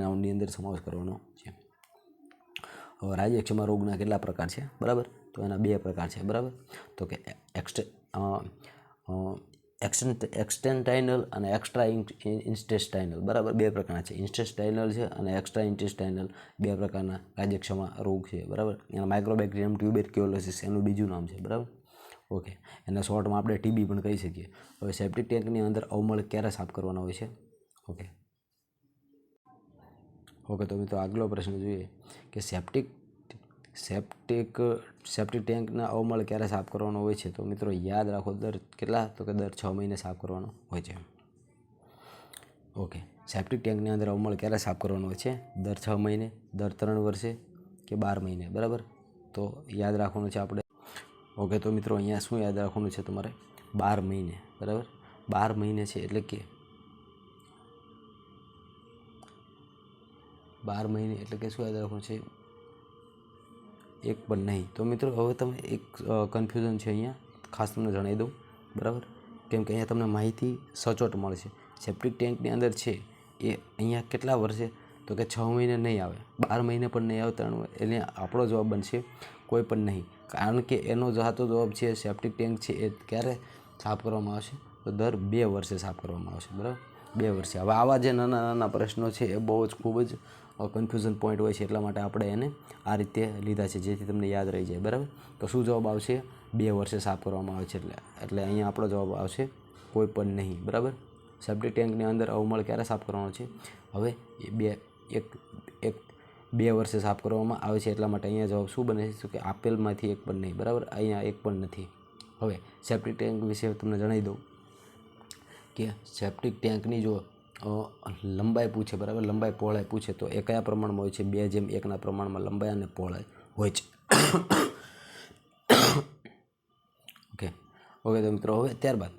[SPEAKER 1] નાઉનની અંદર સમાવેશ કરવાનો છે. હવે રાજ્યક્ષમા રોગના કેટલા પ્રકાર છે, બરાબર. તો એના 2 પ્રકાર છે, બરાબર. તો કે એક્સટેન્ટાઇનલ અને એક્સ્ટ્રા ઇન્ટેસ્ટાઇનલ, બરાબર. 2 પ્રકારના છે. ઇન્ટેસ્ટાઇનલ છે અને એક્સ્ટ્રા ઇન્ટેસ્ટાઇનલ, 2 પ્રકારના રાજ્યક્ષમા રોગ છે, બરાબર. એના માઇક્રોબેક્ટેરિયમ ટ્યુબરક્યુલોસિસ એનું બીજું નામ છે, બરાબર. ઓકે. એના શોર્ટમાં આપણે TB પણ કહી શકીએ. હવે સેપ્ટિક ટેન્કની અંદર અવમળ ક્યારે સાફ કરવાનો હોય છે? ઓકે. તો મિત્રો આગલો પ્રશ્ન જોઈએ કે સેપ્ટિક ટેન્કના અવમળ ક્યારે સાફ કરવાનો હોય છે? તો મિત્રો યાદ રાખો, કેટલા? તો કે દર 6 મહિને સાફ કરવાનો હોય છે. ઓકે. સેપ્ટિક ટેન્કની અંદર અવમળ ક્યારે સાફ કરવાનો હોય છે? દર 6 મહિને, દર 3 વર્ષે કે 12 મહિને, બરાબર. તો યાદ રાખવાનું છે આપણે. ઓકે. તો મિત્રો અહીંયા શું યાદ રાખવાનું છે તમારે? 12 મહિને, બરાબર. 12 મહિને છે એટલે કે 12 મહિને એટલે કે શું યાદ રાખવાનું છે? એક પણ નહીં. તો મિત્રો હવે તમે એક કન્ફ્યુઝન છે અહીંયા, ખાસ તમને જણાવી દઉં, બરાબર. કેમ કે અહીંયા તમને માહિતી સચોટ મળશે. સેપ્ટિક ટેન્કની અંદર છે એ અહીંયા કેટલા વર્ષે? તો કે 6 મહિને નહીં આવે, 12 મહિને પણ નહીં આવે, 3, એટલે આપણો જવાબ બનશે કોઈ પણ નહીં. કારણ કે એનો સાચો જવાબ છે સેપ્ટિક ટેન્ક છે એ ક્યારે સાફ કરવામાં આવશે? તો દર 2 વર્ષે સાફ કરવામાં આવશે, બરાબર. 2 વર્ષે. હવે આવા જે નાના પ્રશ્નો છે એ બહુ જ ખૂબ જ કન્ફ્યુઝન પોઈન્ટ હોય છે, એટલા માટે આપણે એને આ રીતે લીધા છે જેથી તમને યાદ રહી જાય, બરાબર. તો શું જવાબ આવશે? 2 વર્ષે સાફ કરવામાં આવે છે, એટલે અહીંયા આપણો જવાબ આવશે કોઈ પણ નહીં, બરાબર. સેપ્ટિક ટેન્કની અંદર અવમળ ક્યારે સાફ કરવાનો છે? હવે 2 વર્ષે સાફ કરવામાં આવે છે, એટલા માટે અહીંયા જવાબ શું બને છે? તો કે આપેલમાંથી એક પણ નહીં, બરાબર. અહીંયા એક પણ નથી. હવે સેપ્ટિક ટેન્ક વિશે તમને જણાવી દઉં કે સેપ્ટિક ટેન્કની જો લંબાઈ પૂછે, બરાબર, લંબાઈ પહોળાઈ પૂછે તો એ કયા પ્રમાણમાં હોય છે? 2:1ના પ્રમાણમાં લંબાઈ અને પહોળાઈ હોય છે. ઓકે. તો મિત્રો હવે ત્યારબાદ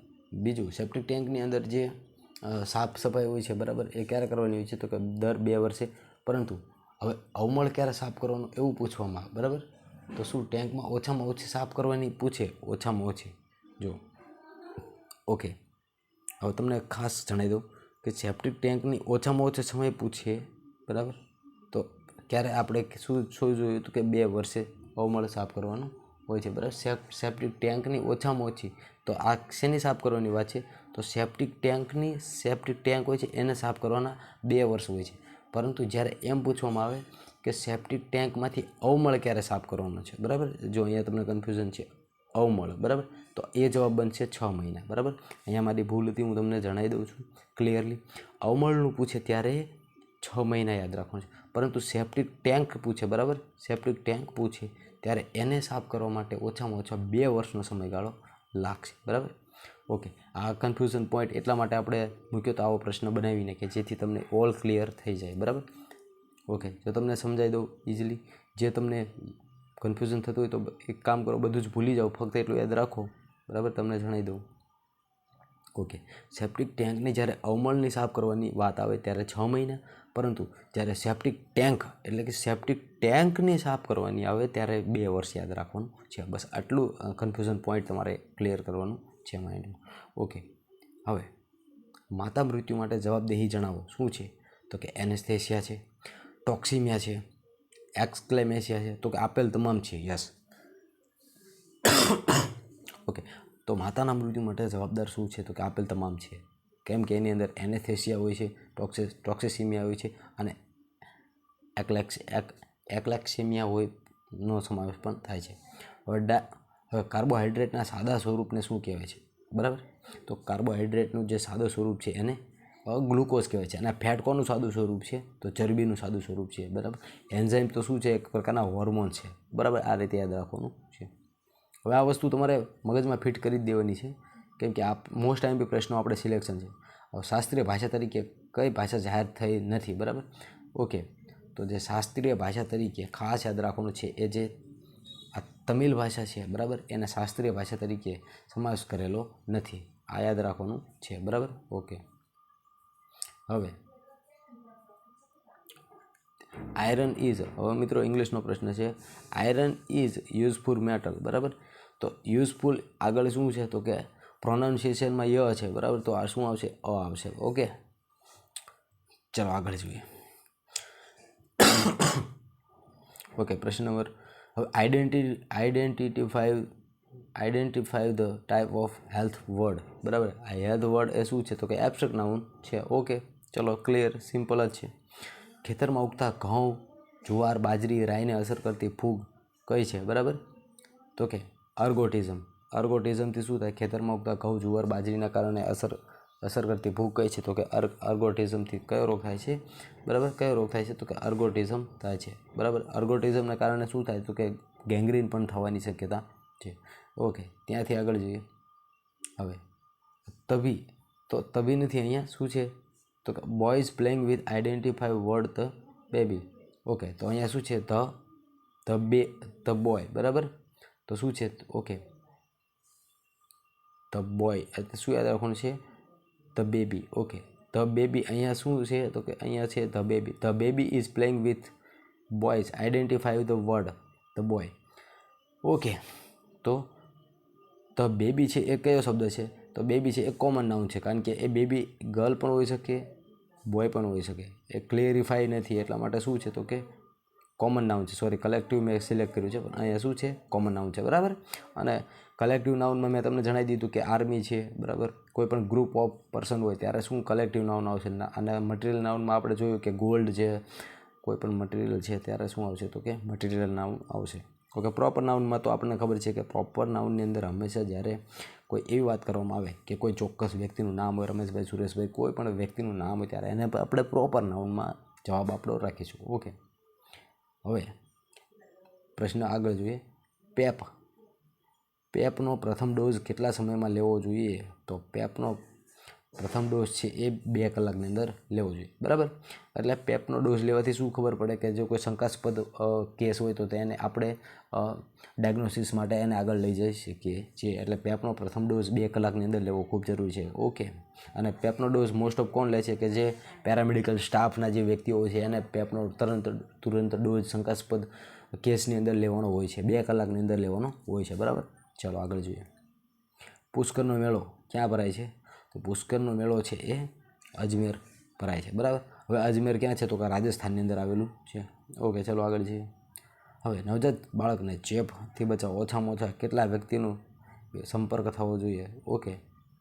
[SPEAKER 1] બીજું, સેપ્ટિક ટેન્કની અંદર જે સાફ સફાઈ હોય છે, બરાબર, એ ક્યારે કરવાની હોય છે? તો કે દર 2 વર્ષે. પરંતુ હવે અવમળ ક્યારે સાફ કરવાનું એવું પૂછવામાં આવે, બરાબર. તો શું ટેન્કમાં ઓછામાં ઓછી સાફ કરવાની પૂછે? ઓછામાં ઓછી. જો ઓકે. હવે તમને ખાસ જણાવી દઉં કે સેપ્ટિક ટેન્કની ઓછામાં ઓછો સમય પૂછે, બરાબર. તો ક્યારે આપણે શું જોયું હતું કે 2 વર્ષે અવમળ સાફ કરવાનું હોય છે, બરાબર. સેપ્ટિક ટેન્કની ઓછામાં ઓછી, તો આ શેની સાફ કરવાની વાત છે, તો સેપ્ટિક ટેન્ક હોય છે એને સાફ કરવાના 2 વર્ષ હોય છે. પરંતુ જ્યારે એમ પૂછવામાં આવે કે સેપ્ટિક ટેન્કમાંથી અવમળ ક્યારે સાફ કરવાનો છે, બરાબર, જો અહીંયા તમને કન્ફ્યુઝન છે અવમળ, બરાબર, તો એ જવાબ બનશે 6 મહિના, બરાબર. અહીંયા મારી ભૂલ હતી, હું તમને જણાવી દઉં છું ક્લિયરલી. અવમળનું પૂછે ત્યારે 6 મહિના યાદ રાખવાનું છે, પરંતુ સેપ્ટિક ટેન્ક પૂછે, બરાબર, સેપ્ટિક ટેન્ક પૂછે ત્યારે એને સાફ કરવા માટે ઓછામાં ઓછા 2 વર્ષનો સમયગાળો લાગશે, બરાબર. ઓકે, આ કન્ફ્યુઝન પોઈન્ટ એટલા માટે આપણે મૂક્યો તો આવો પ્રશ્ન બનાવીને કે જેથી તમને ઓલ ક્લિયર થઈ જાય, બરાબર. ઓકે, જો તમને સમજાઈ દઉં ઇઝીલી, જે તમને કન્ફ્યુઝન થતું હોય તો એક કામ કરો, બધું જ ભૂલી જાઓ, ફક્ત એટલું યાદ રાખો, બરાબર. તમને જણાવી દઉં. ઓકે, સેપ્ટિક ટેન્કની જ્યારે અવમળની સાફ કરવાની વાત આવે ત્યારે 6 મહિના, પરંતુ જ્યારે સેપ્ટિક ટેન્ક એટલે કે સેપ્ટિક ટેન્કની સાફ કરવાની આવે ત્યારે 2 વર્ષ યાદ રાખવાનું છે. બસ આટલું કન્ફ્યુઝન પોઈન્ટ તમારે ક્લિયર કરવાનું છે માઇન્ડમાં. ઓકે, હવે માતા મૃત્યુ માટે જવાબદેહી જણાવો. શું છે, તો કે એનેસ્થેસિયા છે, ટોક્સિમિયા છે, એક્સક્લેમેશિયા છે, તો કે આપેલ તમામ છે. યસ. ઓકે, તો માતાના મૃત્યુ માટે જવાબદાર શું છે, તો કે આપેલ તમામ છે. કેમ કે એની અંદર એનેસ્થેસિયા હોય છે, ટોક્સિસિમિયા હોય છે અને એક્લેક્સેમિયા હોય નો સમાવેશ પણ થાય છે. હવે કાર્બોહાઈડ્રેટના સાદા સ્વરૂપને શું કહેવાય છે, બરાબર. તો કાર્બોહાઈડ્રેટનું જે સાદું સ્વરૂપ છે એને ગ્લુકોઝ કહેવાય છે. અને ફેટ કોનું સાદું સ્વરૂપ છે, તો ચરબીનું સાદું સ્વરૂપ છે, બરાબર. એન્ઝાઇમ તો શું છે, એક પ્રકારના હોર્મોન છે, બરાબર. આ રીતે યાદ રાખવાનું છે. હવે આ વસ્તુ તમારે મગજમાં ફિટ કરી જ દેવાની છે, કેમ કે આ મોસ્ટ ટાઈમ બી પ્રશ્નો આપણે સિલેક્શન છે. હવે શાસ્ત્રીય ભાષા તરીકે કઈ ભાષા જાહેર થઈ નથી, બરાબર. ઓકે, તો જે શાસ્ત્રીય ભાષા તરીકે ખાસ યાદ રાખવાનું છે એ જે આ તમિલ ભાષા છે, બરાબર, એના શાસ્ત્રીય ભાષા તરીકે સમાવેશ કરેલો નથી. આ યાદ રાખવાનું છે, બરાબર. ઓકે, હવે આયરન ઇઝ, હવે મિત્રો ઇંગ્લિશનો પ્રશ્ન છે. આયરન ઇઝ યુઝફુલ મેટલ, બરાબર. તો યુઝફુલ આગળ શું છે, તો કે પ્રોનાઉન્સિએશનમાં ય છે, બરાબર. તો આ શું આવશે, અ આવશે. ઓકે, ચલો આગળ જોઈએ. ઓકે, પ્રશ્ન નંબર, હવે identify the type of health word, બરાબર. આ હેલ્થ વર્ડ એ શું છે, તો કે એબ્સ્ટ્રેક્ટ નાઉન છે. ઓકે, ચલો ક્લિયર, સિમ્પલ જ છે. ખેતરમાં ઉગતા ઘઉં, જુવાર, બાજરી, રાઈને અસર કરતી ફૂગ કઈ છે, બરાબર. તો કે અર્ગોટિઝમથી શું થાય, ખેતરમાં ઉગતા ઘઉં, જુવાર, બાજરીના કારણે અસર કરતી ફૂગ કઈ છે, તો કે અર્ગોટિઝમથી કયો રોગ થાય છે, બરાબર. કયો રોગ થાય છે, તો કે અર્ગોટિઝમ થાય છે, બરાબર. અર્ગોટિઝમના કારણે શું થાય, તો કે ગેંગ્રીન પણ થવાની શક્યતા છે. ઓકે, ત્યાંથી આગળ જોઈએ. હવે તભી નથી, અહીંયા શું છે, તો કે boys playing with identify word the baby. Okay, તો અહીંયા શું છે, ધ બોય, બરાબર. તો શું છે, ઓકે, ધ બોય એટલે શું યાદ રાખવાનું છે, the baby. Okay, the baby અહીંયા શું છે, તો કે અહીંયા છે the baby is playing with boys identify the word the boy. Okay, તો ધ બેબી છે એ કયો શબ્દ છે, તો બેબી છે એ કોમન નાઉન છે, કારણ કે એ બેબી ગર્લ પણ હોઈ શકે, બોય પણ હોઈ શકે. એ ક્લિયરિફાઈ નથી, એટલા માટે શું છે, તો કે કોમન નાઉન છે. સોરી, કલેક્ટિવ મેં સિલેક્ટ કર્યું છે, પણ અહીંયા શું છે, કોમન નાઉન છે, બરાબર. અને કલેક્ટિવ નાઉનમાં મેં તમને જણાવી દીધું કે આર્મી છે, બરાબર. કોઈ પણ ગ્રુપ ઓફ પર્સન હોય ત્યારે શું કલેક્ટિવ નાઉન આવશે. અને મટીરિયલ નાઉનમાં આપણે જોયું કે ગોલ્ડ છે, કોઈ પણ મટીરિયલ છે ત્યારે શું આવશે, તો કે મટીરિયલ નાઉન આવશે. ઓકે, પ્રોપર નાઉનમાં તો આપણને ખબર છે કે પ્રોપર નાઉનની અંદર હંમેશા જ્યારે કોઈ એવી વાત કરવામાં આવે કે કોઈ ચોક્કસ વ્યક્તિનું નામ હોય, રમેશભાઈ, સુરેશભાઈ, કોઈ પણ વ્યક્તિનું નામ હોય ત્યારે એને આપણે પ્રોપર નાઉનમાં જવાબ આપણો રાખીશું. ઓકે, હવે પ્રશ્ન આગળ જોઈએ. પેપનો પ્રથમ ડોઝ કેટલા સમયમાં લેવો જોઈએ, તો પેપનો પ્રથમ ડોઝ છે એ 2 કલાકની અંદર લેવો જોઈએ, બરાબર. એટલે પેપનો ડોઝ લેવાથી શું ખબર પડે કે જો કોઈ શંકાસ્પદ કેસ હોય તો તેને આપણે ડાયગ્નોસિસ માટે એને આગળ લઈ જઈ શકીએ છીએ. એટલે પેપનો પ્રથમ ડોઝ 2 કલાકની અંદર લેવો ખૂબ જરૂરી છે. ઓકે, અને પેપનો ડોઝ મોસ્ટ ઓફ કોણ લે છે, કે જે પેરામેડિકલ સ્ટાફના જે વ્યક્તિઓ છે એને પેપનો તુરંત ડોઝ શંકાસ્પદ કેસની અંદર લેવાનો હોય છે, 2 કલાકની અંદર લેવાનો હોય છે, બરાબર. ચાલો આગળ જોઈએ. પુષ્કરનો મેળો ક્યાં ભરાય છે, તો પુષ્કરનો મેળો છે એ અજમેર ભરાય છે, બરાબર. હવે અજમેર ક્યાં છે? તો કે રાજસ્થાનની અંદર આવેલું છે. ઓકે, ચલો આગળ જઈએ. હવે નવજાત બાળકને ચેપથી બચાવવા ઓછામાં ઓછા કેટલા વ્યક્તિનો સંપર્ક થવો જોઈએ? ઓકે,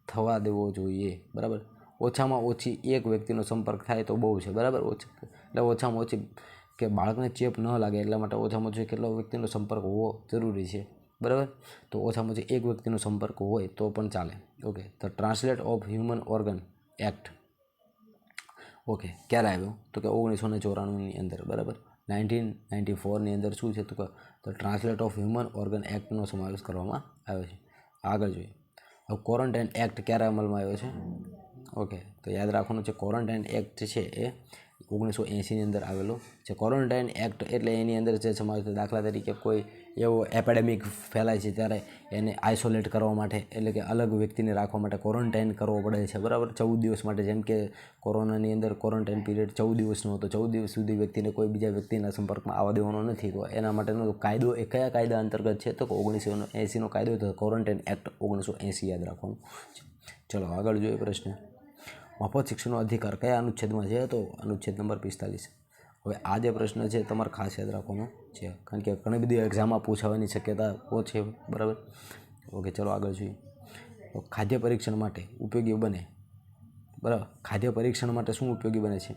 [SPEAKER 1] થવા દેવો જોઈએ, બરાબર. ઓછામાં ઓછી એક વ્યક્તિનો સંપર્ક થાય તો બહુ છે, બરાબર. એટલે ઓછામાં ઓછી કે બાળકને ચેપ ન લાગે એટલા માટે ઓછામાં ઓછી કેટલો વ્યક્તિનો સંપર્ક હોવો જરૂરી છે, બરાબર. તો ઓછામાં ઓછી એક વ્યક્તિનો સંપર્ક હોય તો પણ ચાલે. Okay, the translate of human organ act okay ક્યારે આવ્યો? તો કે 1994ની અંદર, બરાબર. 1994ની અંદર શું છે? તો કે the translate of human organ એક્ટનો સમાવેશ કરવામાં આવ્યો છે. આગળ જોઈએ. હવે ક્વોરન્ટાઇન એક્ટ ક્યારે અમલમાં આવ્યો છે? ઓકે, તો યાદ રાખવાનું છે ક્વોરન્ટાઇન એક્ટ છે એ 1980ની અંદર આવેલો છે. ક્વોરન્ટાઇન એક્ટ એટલે એની અંદર જે સમાવેશ, દાખલા તરીકે કોઈ એવો એપેડેમિક ફેલાય છે ત્યારે એને આઇસોલેટ કરવા માટે, એટલે કે અલગ વ્યક્તિને રાખવા માટે ક્વોરન્ટાઇન કરવો પડે છે, બરાબર. 14 દિવસ માટે, જેમ કે કોરોનાની અંદર ક્વોરન્ટાઇન પીરિયડ 14 દિવસનો હતો. 14 દિવસ સુધી વ્યક્તિને કોઈ બીજા વ્યક્તિના સંપર્કમાં આવવા દેવાનો નથી. તો એના માટેનો કાયદો એ કયા કાયદા અંતર્ગત છે? તો કે 1980નો કાયદો હતો, ક્વોરન્ટાઇન એક્ટ 1980 યાદ રાખવાનું છે. ચલો આગળ જોઈએ પ્રશ્ન. મફત શિક્ષણનો અધિકાર કયા અનુચ્છેદમાં છે? તો અનુચ્છેદ નંબર 45. હવે આ જે પ્રશ્ન છે તમારે ખાસ યાદ રાખવાનો છે, કારણ કે ઘણી બધી એક્ઝામમાં પૂછાવાની શક્યતા ઓછી છે, બરાબર. ઓકે, ચલો આગળ જોઈએ. ખાદ્ય પરીક્ષણ માટે ઉપયોગી બને, બરાબર. ખાદ્ય પરીક્ષણ માટે શું ઉપયોગી બને છે?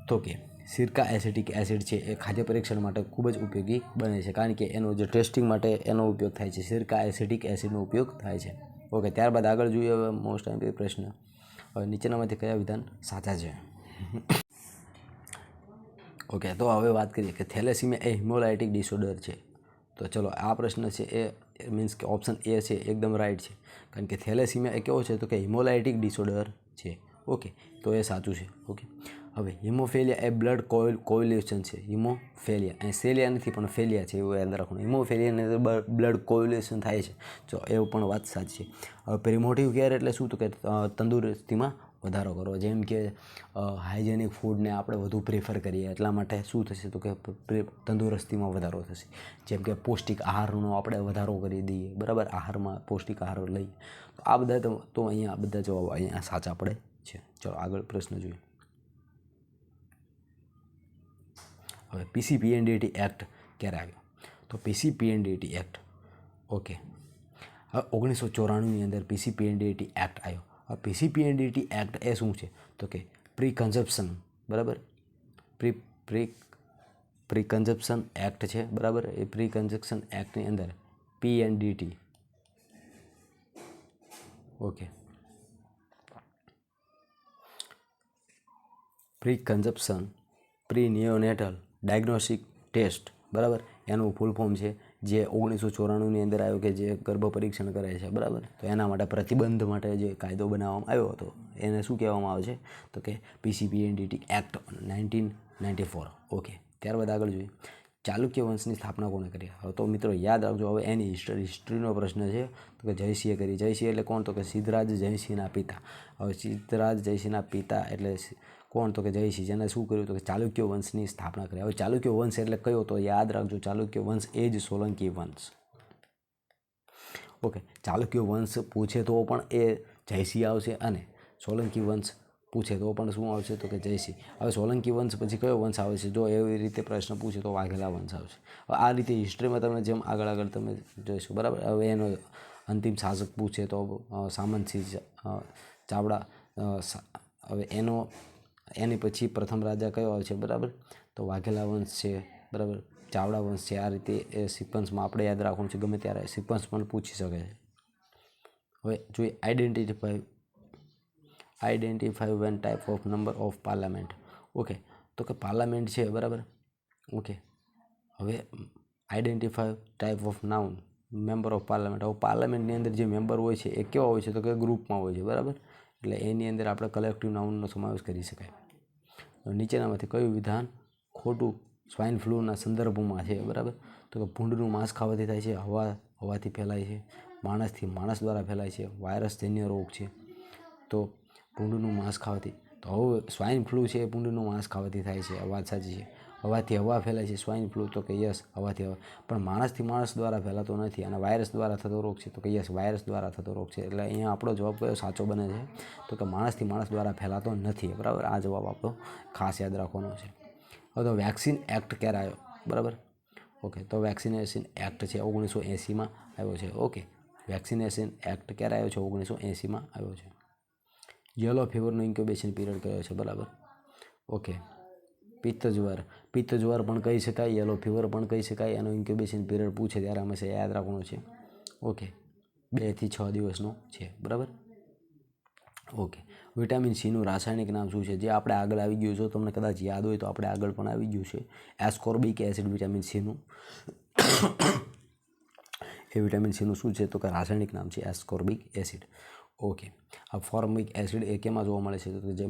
[SPEAKER 1] તો કે સિરકા એસિટિક એસિડ છે એ ખાદ્ય પરીક્ષણ માટે ખૂબ જ ઉપયોગી બને છે, કારણ કે એનો જે ટેસ્ટિંગ માટે એનો ઉપયોગ થાય છે. સિરકા એસિટિક એસિડનો ઉપયોગ થાય છે. ઓકે, ત્યારબાદ આગળ જોઈએ. હવે મોસ્ટ ટાઈમ પ્રશ્ન. હવે નીચેનામાંથી કયા વિધાન સાચા છે? ઓકે, તો હવે વાત કરીએ કે થેલેસીમિયા એ હિમોલાઇટિક ડિસઓર્ડર છે. તો ચલો આ પ્રશ્ન છે એ મીન્સ કે ઓપ્શન એ છે એકદમ રાઈટ છે, કારણ કે થેલેસીમિયા એ કેવો છે? તો કે હિમોલાઇટિક ડિસઓર્ડર છે. ઓકે, તો એ સાચું છે. ઓકે, હવે હિમોફેલિયા એ બ્લડ કોયુલેશન છે. હિમોફેલિયા એ સેલિયા નથી પણ ફેલિયા છે, એવું યાદ રાખવાનું. હિમોફેલિયાની અંદર બ્લડ કોયુલેશન થાય છે, તો એવું પણ વાત સાચી છે. હવે પ્રિમોટિવ કેર એટલે શું? તો કે તંદુરસ્તીમાં વધારો કરો, જેમ કે હાઇજેનિક ફૂડને આપણે વધુ પ્રિફર કરીએ એટલા માટે શું થશે? તો કે તંદુરસ્તીમાં વધારો થશે. જેમ કે પૌષ્ટિક આહારનો આપણે વધારો કરી દઈએ, બરાબર. આહારમાં પૌષ્ટિક આહાર લઈએ તો આ બધા તો અહીંયા બધા જવાબ અહીંયા સાચા પડે છે. ચલો આગળ પ્રશ્ન જોઈએ. હવે પીસીપીએનડીટી એક્ટ ક્યારે આવ્યો? તો પીસીપીએનડીટી એક્ટ ઓકે હવે 1994ની અંદર પીસીપીએનડીટી એક્ટ આવ્યો. હવે પીસીપીએનડીટી એક્ટ એ શું છે? તો કે પ્રી કન્ઝપ્શન, બરાબર. પ્રી કન્ઝપ્શન એક્ટ છે, બરાબર. એ પ્રી કન્ઝપ્શન એક્ટની અંદર PNDT okay pre conception pre neonatal diagnostic test, બરાબર. એનું ફૂલ ફોર્મ છે, જે 1994ની અંદર આવ્યો, કે જે ગર્ભ પરીક્ષણ કરે છે, બરાબર. તો એના માટે પ્રતિબંધ માટે જે કાયદો બનાવવામાં આવ્યો હતો એને શું કહેવામાં આવે છે? તો કે પીસીપીએનડીટી એક્ટ 1994. ઓકે, ત્યારબાદ આગળ જોઈએ. ચાલુક્ય વંશની સ્થાપના કોણે કરી? હવે તો મિત્રો યાદ રાખજો, હવે એની હિસ્ટ્રીનો પ્રશ્ન છે. તો કે જયસિંહે કરી. જયસિંહ એટલે કોણ? તો કે સિદ્ધરાજ જયસિંહના પિતા. હવે સિદ્ધરાજ જયસિંહના પિતા એટલે કોણ? તો કે જયસિંહ. જેને શું કર્યું? તો કે ચાલુક્ય વંશની સ્થાપના કરી. હવે ચાલુક્ય વંશ એટલે કયો? તો યાદ રાખજો, ચાલુક્ય વંશ એ જ સોલંકી વંશ. ઓકે, ચાલુક્ય વંશ પૂછે તો પણ એ જયસિંહ આવશે, અને સોલંકી વંશ પૂછે તો પણ શું આવશે? તો કે જયસિંહ. હવે સોલંકી વંશ પછી કયો વંશ આવે છે? જો એવી રીતે પ્રશ્ન પૂછે તો વાઘેલા વંશ આવશે. હવે આ રીતે હિસ્ટ્રીમાં તમે જેમ આગળ તમે જોઈશું, બરાબર. હવે એનો અંતિમ શાસક પૂછે તો સામંતસિંહ ચાવડા. હવે એની પછી પ્રથમ રાજા કયો આવે છે? બરાબર, તો વાઘેલા વંશ છે, બરાબર. ચાવડા વંશ છે. આ રીતે એ સિક્વન્સમાં આપણે યાદ રાખવાનું છે, ગમે ત્યારે સિક્વન્સ પણ પૂછી શકે છે. હવે જોઈએ identify one type of number of parliament. Okay, તો કે પાર્લામેન્ટ છે, બરાબર. ઓકે, હવે identify type of noun member of parliament. હવે પાર્લામેન્ટની અંદર જે મેમ્બર હોય છે એ કેવા હોય છે? તો કે ગ્રુપમાં હોય છે, બરાબર. એટલે એની અંદર આપણે કલેક્ટિવ નાઉનનો સમાવેશ કરી શકાય. નીચેનામાંથી કયું વિધાન ખોટું સ્વાઇન ફ્લૂના સંદર્ભમાં છે? બરાબર. તો કે ભૂંડનું માંસ ખાવાથી થાય છે, હવાથી ફેલાય છે, માણસથી માણસ દ્વારા ફેલાય છે, વાયરસજન્ય રોગ છે. તો ભૂંડનું માંસ ખાવાથી તો હવે સ્વાઇન ફ્લૂ છે એ ભૂંડનું માંસ ખાવાથી થાય છે, આ વાત સાચી છે. હવાથી હવા ફેલાય છે સ્વાઇન ફ્લૂ, તો કે યસ હવાથી હવા, પણ માણસથી માણસ દ્વારા ફેલાતો નથી. અને વાયરસ દ્વારા થતો રોગ છે, તો કે યસ વાયરસ દ્વારા થતો રોગ છે. એટલે અહીંયા આપણો જવાબ કયો સાચો બને છે, તો કે માણસથી માણસ દ્વારા ફેલાતો નથી. બરાબર, આ જવાબ આપણો ખાસ યાદ રાખવાનો છે. હવે તો વેક્સિન એક્ટ ક્યારે આવ્યો? બરાબર, ઓકે, તો વેક્સિનેશન એક્ટ છે 1980માં આવ્યો છે. ઓકે, વેક્સિનેશન એક્ટ ક્યારે આવ્યો છે? 1980માં આવ્યો છે. યલો ફીવરનો ઇન્ક્યુબેશન પીરિયડ કયો છે? બરાબર, ઓકે, પિત્તજ્વર પણ કહી શકાય, યલો ફીવર પણ કહી શકાય. એનો ઇન્ક્યુબેશન પીરિયડ પૂછે ત્યારે હંમેશા યાદ રાખવાનું છે. ઓકે, 2 થી 6 દિવસનો છે. બરાબર, ઓકે. વિટામિન સીનું રાસાયણિક નામ શું છે? જે આપણે આગળ આવી ગયું, જો તમને કદાચ યાદ હોય તો આપણે આગળ પણ આવી ગયું છે. એસ્કોર્બિક એસિડ વિટામિન સીનું. એ વિટામિન સીનું શું છે? તો કે રાસાયણિક નામ છે એસ્કોર્બિક એસિડ. ઓકે, આ ફોર્મિક એસિડ એ કેમાં જોવા મળે છે? તો જે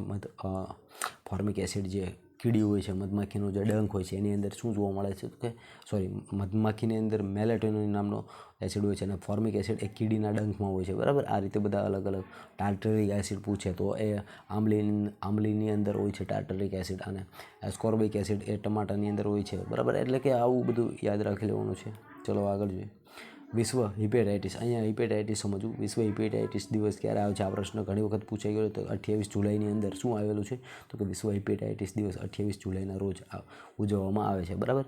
[SPEAKER 1] ફોર્મિક એસિડ જે કીડી હોય છે, મધમાખીનો જે ડંખ હોય છે, એની અંદર શું જોવા મળે છે? તો કે મધમાખીની અંદર મેલેટોનિન નામનો એસિડ હોય છે, અને ફોર્મિક એસિડ એ કીડીના ડંખમાં હોય છે. બરાબર, આ રીતે બધા અલગ અલગ. ટાર્ટરિક એસિડ પૂછે તો એ આંબલીની અંદર હોય છે ટાર્ટરિક એસિડ, અને એસ્કોર્બિક એસિડ એ ટમાટાની અંદર હોય છે. બરાબર, એટલે કે આવું બધું યાદ રાખી લેવાનું છે. ચલો આગળ જોઈએ. વિશ્વ હિપેટાઇટિસ, અહીંયા હિપેટાઇટિસ સમજવું. વિશ્વ હિપેટાઇટિસ દિવસ ક્યારે આવે છે? આ પ્રશ્ન ઘણી વખત પૂછાઈ ગયો. તો 28 જુલાઈની અંદર શું આવેલું છે? તો કે વિશ્વ હિપેટાઇટિસ દિવસ 28 જુલાઈના રોજ ઉજવવામાં આવે છે. બરાબર,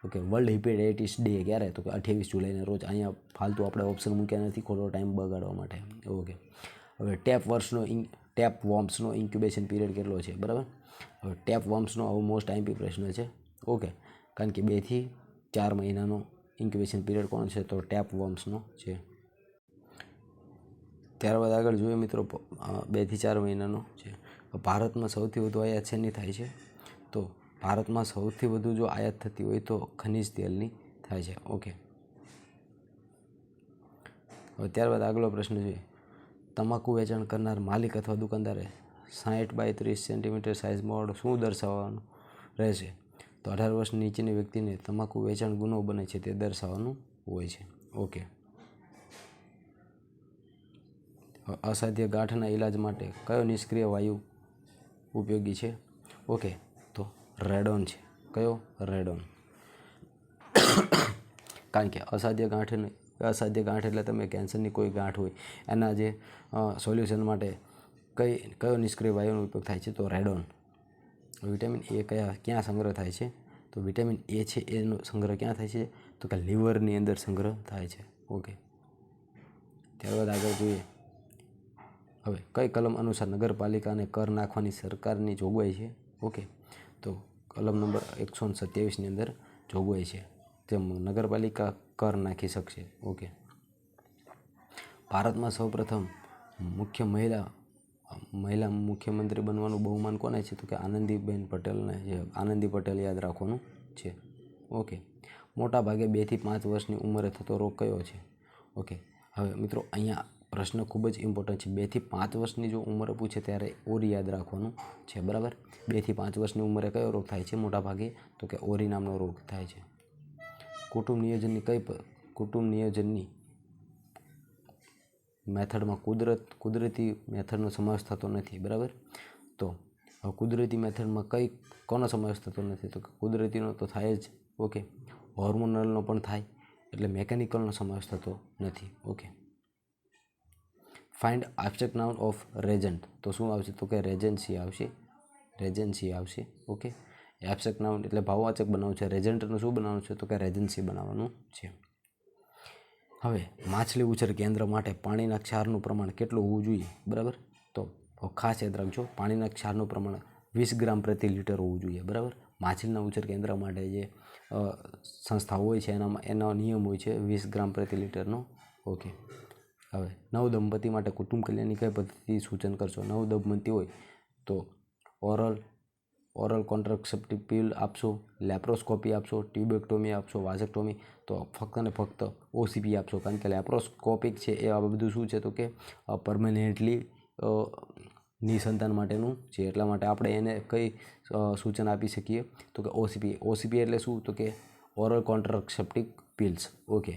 [SPEAKER 1] ઓકે. વર્લ્ડ હિપેટાઇટિસ ડે ક્યારે? તો કે 28 જુલાઈના રોજ. અહીંયા ફાલતુ આપણે ઓપ્શન મૂક્યા નથી ખોટો ટાઈમ બગાડવા માટે. ઓકે, હવે ટેપ વોર્મ્સનો ઇન્ક્યુબેશન પીરિયડ કેટલો છે? બરાબર, હવે ટેપ વોર્મ્સનો આવો મોસ્ટ આઈમ્પી પ્રશ્ન છે. ઓકે, કારણ કે 2 થી 4 મહિનાનો ઇન્ક્યુબેશન પીરિયડ કોણ છે? તો ટેપ વોર્મ્સનો છે. ત્યારબાદ આગળ જોઈએ મિત્રો, 2 થી 4 મહિનાનો છે. ભારતમાં સૌથી વધુ આયાત શેની થાય છે? તો ભારતમાં સૌથી વધુ જો આયાત થતી હોય તો ખનિજ તેલની થાય છે. ઓકે, હવે ત્યારબાદ આગલો પ્રશ્ન જોઈએ. તમાકુ વેચાણ કરનાર માલિક અથવા દુકાનદારે 60 બાય 30 સેન્ટીમીટર સાઇઝમાં શું દર્શાવવાનું રહેશે? તો 18 વર્ષ નીચેની વ્યક્તિને તમાકુ વેચાણ ગુનો બને છે તે દર્શાવવાનું હોય છે. ઓકે, અસાધ્ય ગાંઠના ઈલાજ માટે કયો નિષ્ક્રિય વાયુ ઉપયોગી છે? ઓકે, તો રેડોન છે. કયો? રેડોન. કારણ કે અસાધ્ય ગાંઠ એટલે તમે કેન્સરની કોઈ ગાંઠ હોય એના જે સોલ્યુશન માટે કયો નિષ્ક્રિય વાયુનો ઉપયોગ થાય છે? તો રેડોન. વિટામિન એ ક્યાં સંગ્રહ થાય છે? તો વિટામિન એ છે એનો સંગ્રહ ક્યાં થાય છે? તો કે લીવરની અંદર સંગ્રહ થાય છે. ઓકે, ત્યારબાદ આગળ જોઈએ. હવે કઈ કલમ અનુસાર નગરપાલિકાને કર નાખવાની સરકારની જોગવાઈ છે? ઓકે, તો કલમ નંબર 127ની અંદર જોગવાઈ છે તેમ નગરપાલિકા કર નાખી શકશે. ઓકે, ભારતમાં સૌપ્રથમ મહિલા મુખ્યમંત્રી બનવાનું બહુમાન કોને છે? તો કે આનંદીબેન પટેલને છે. આનંદી પટેલ યાદ રાખવાનું છે. ઓકે, મોટા ભાગે 2 થી 5 વર્ષની ઉંમરે થતો રોગ કયો છે? ઓકે, હવે મિત્રો અહીંયા પ્રશ્ન ખૂબ જ ઇમ્પોર્ટન્ટ છે. 2 થી 5 વર્ષની જો ઉંમરે પૂછે ત્યારે ઓરી યાદ રાખવાનું છે. બરાબર, 2 થી 5 વર્ષની ઉંમરે કયો રોગ થાય છે મોટા ભાગે? તો કે ઓરી નામનો રોગ થાય છે. કુટુંબ નિયોજનની મેથડમાં કુદરતી મેથડનો સમાવેશ થતો નથી. બરાબર, તો કુદરતી મેથડમાં કોનો સમાવેશ થતો નથી? તો કુદરતીનો તો થાય જ. ઓકે, હોર્મોનલનો પણ થાય, એટલે મેકેનિકલનો સમાવેશ થતો નથી. Okay, find abstract noun of regent, તો શું આવશે? તો કે રેજન્સી આવશે. ઓકે, એબ્સ્ટ્રેક્ટ નાઉન એટલે ભાવવાચક બનાવવું છે. રેજન્ટનું શું બનાવવાનું છે? તો કે રેજન્સી બનાવવાનું છે. હવે માછલી ઉછેર કેન્દ્ર માટે પાણીના ક્ષારનું પ્રમાણ કેટલું હોવું જોઈએ? બરાબર, તો ખાસ યાદ રાખજો, પાણીના ક્ષારનું પ્રમાણ 20 ગ્રામ પ્રતિ લિટર હોવું જોઈએ. બરાબર, માછલીના ઉછેર કેન્દ્ર માટે જે સંસ્થા હોય છે એનો નિયમ હોય છે 20 ગ્રામ પ્રતિ લિટરનો. ઓકે, હવે નવદંપતિ માટે કુટુંબ કલ્યાણની કઈ પદ્ધતિ સૂચન કરશો? નવદંપતિ હોય તો ઓરલ કોન્ટ્રાસેપ્ટિવ પિલ આપશો, લેપ્રોસ્કોપી આપશો, ટ્યુબેક્ટોમી આપશો, વાઝેક્ટોમી, તો ફક્ત ને ફક્ત ઓસીપી આપશો. કારણ કે લેપ્રોસ્કોપિક છે એ આ બધું શું છે? તો કે પરમેનન્ટલી નિસંતાન માટેનું છે. એટલા માટે આપણે એને કઈ સૂચન આપી શકીએ? તો કે ઓસીપી એટલે શું? તો કે ઓરલ કોન્ટ્રાસેપ્ટિવ પિલ્સ. ઓકે,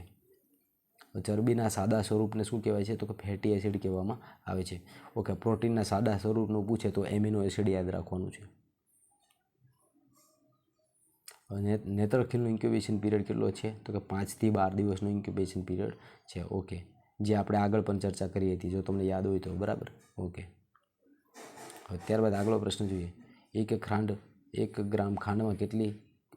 [SPEAKER 1] ચરબીના સાદા સ્વરૂપને શું કહેવાય છે? તો કે ફેટી એસિડ કહેવામાં આવે છે. ઓકે, પ્રોટીનના સાદા સ્વરૂપનું પૂછે તો એમિનો એસિડ યાદ રાખવાનું છે. નેત્રખીલનો ઇન્ક્યુબેશન પીરિયડ કેટલો છે? તો કે 5 થી 12 દિવસનો ઇન્ક્યુબેશન પીરિયડ છે. ઓકે, જે આપણે આગળ પણ ચર્ચા કરી હતી, જો તમને યાદ હોય તો. બરાબર. ઓકે, ત્યારબાદ આગલો પ્રશ્ન જોઈએ. 1 ગ્રામ ખાંડમાં કેટલી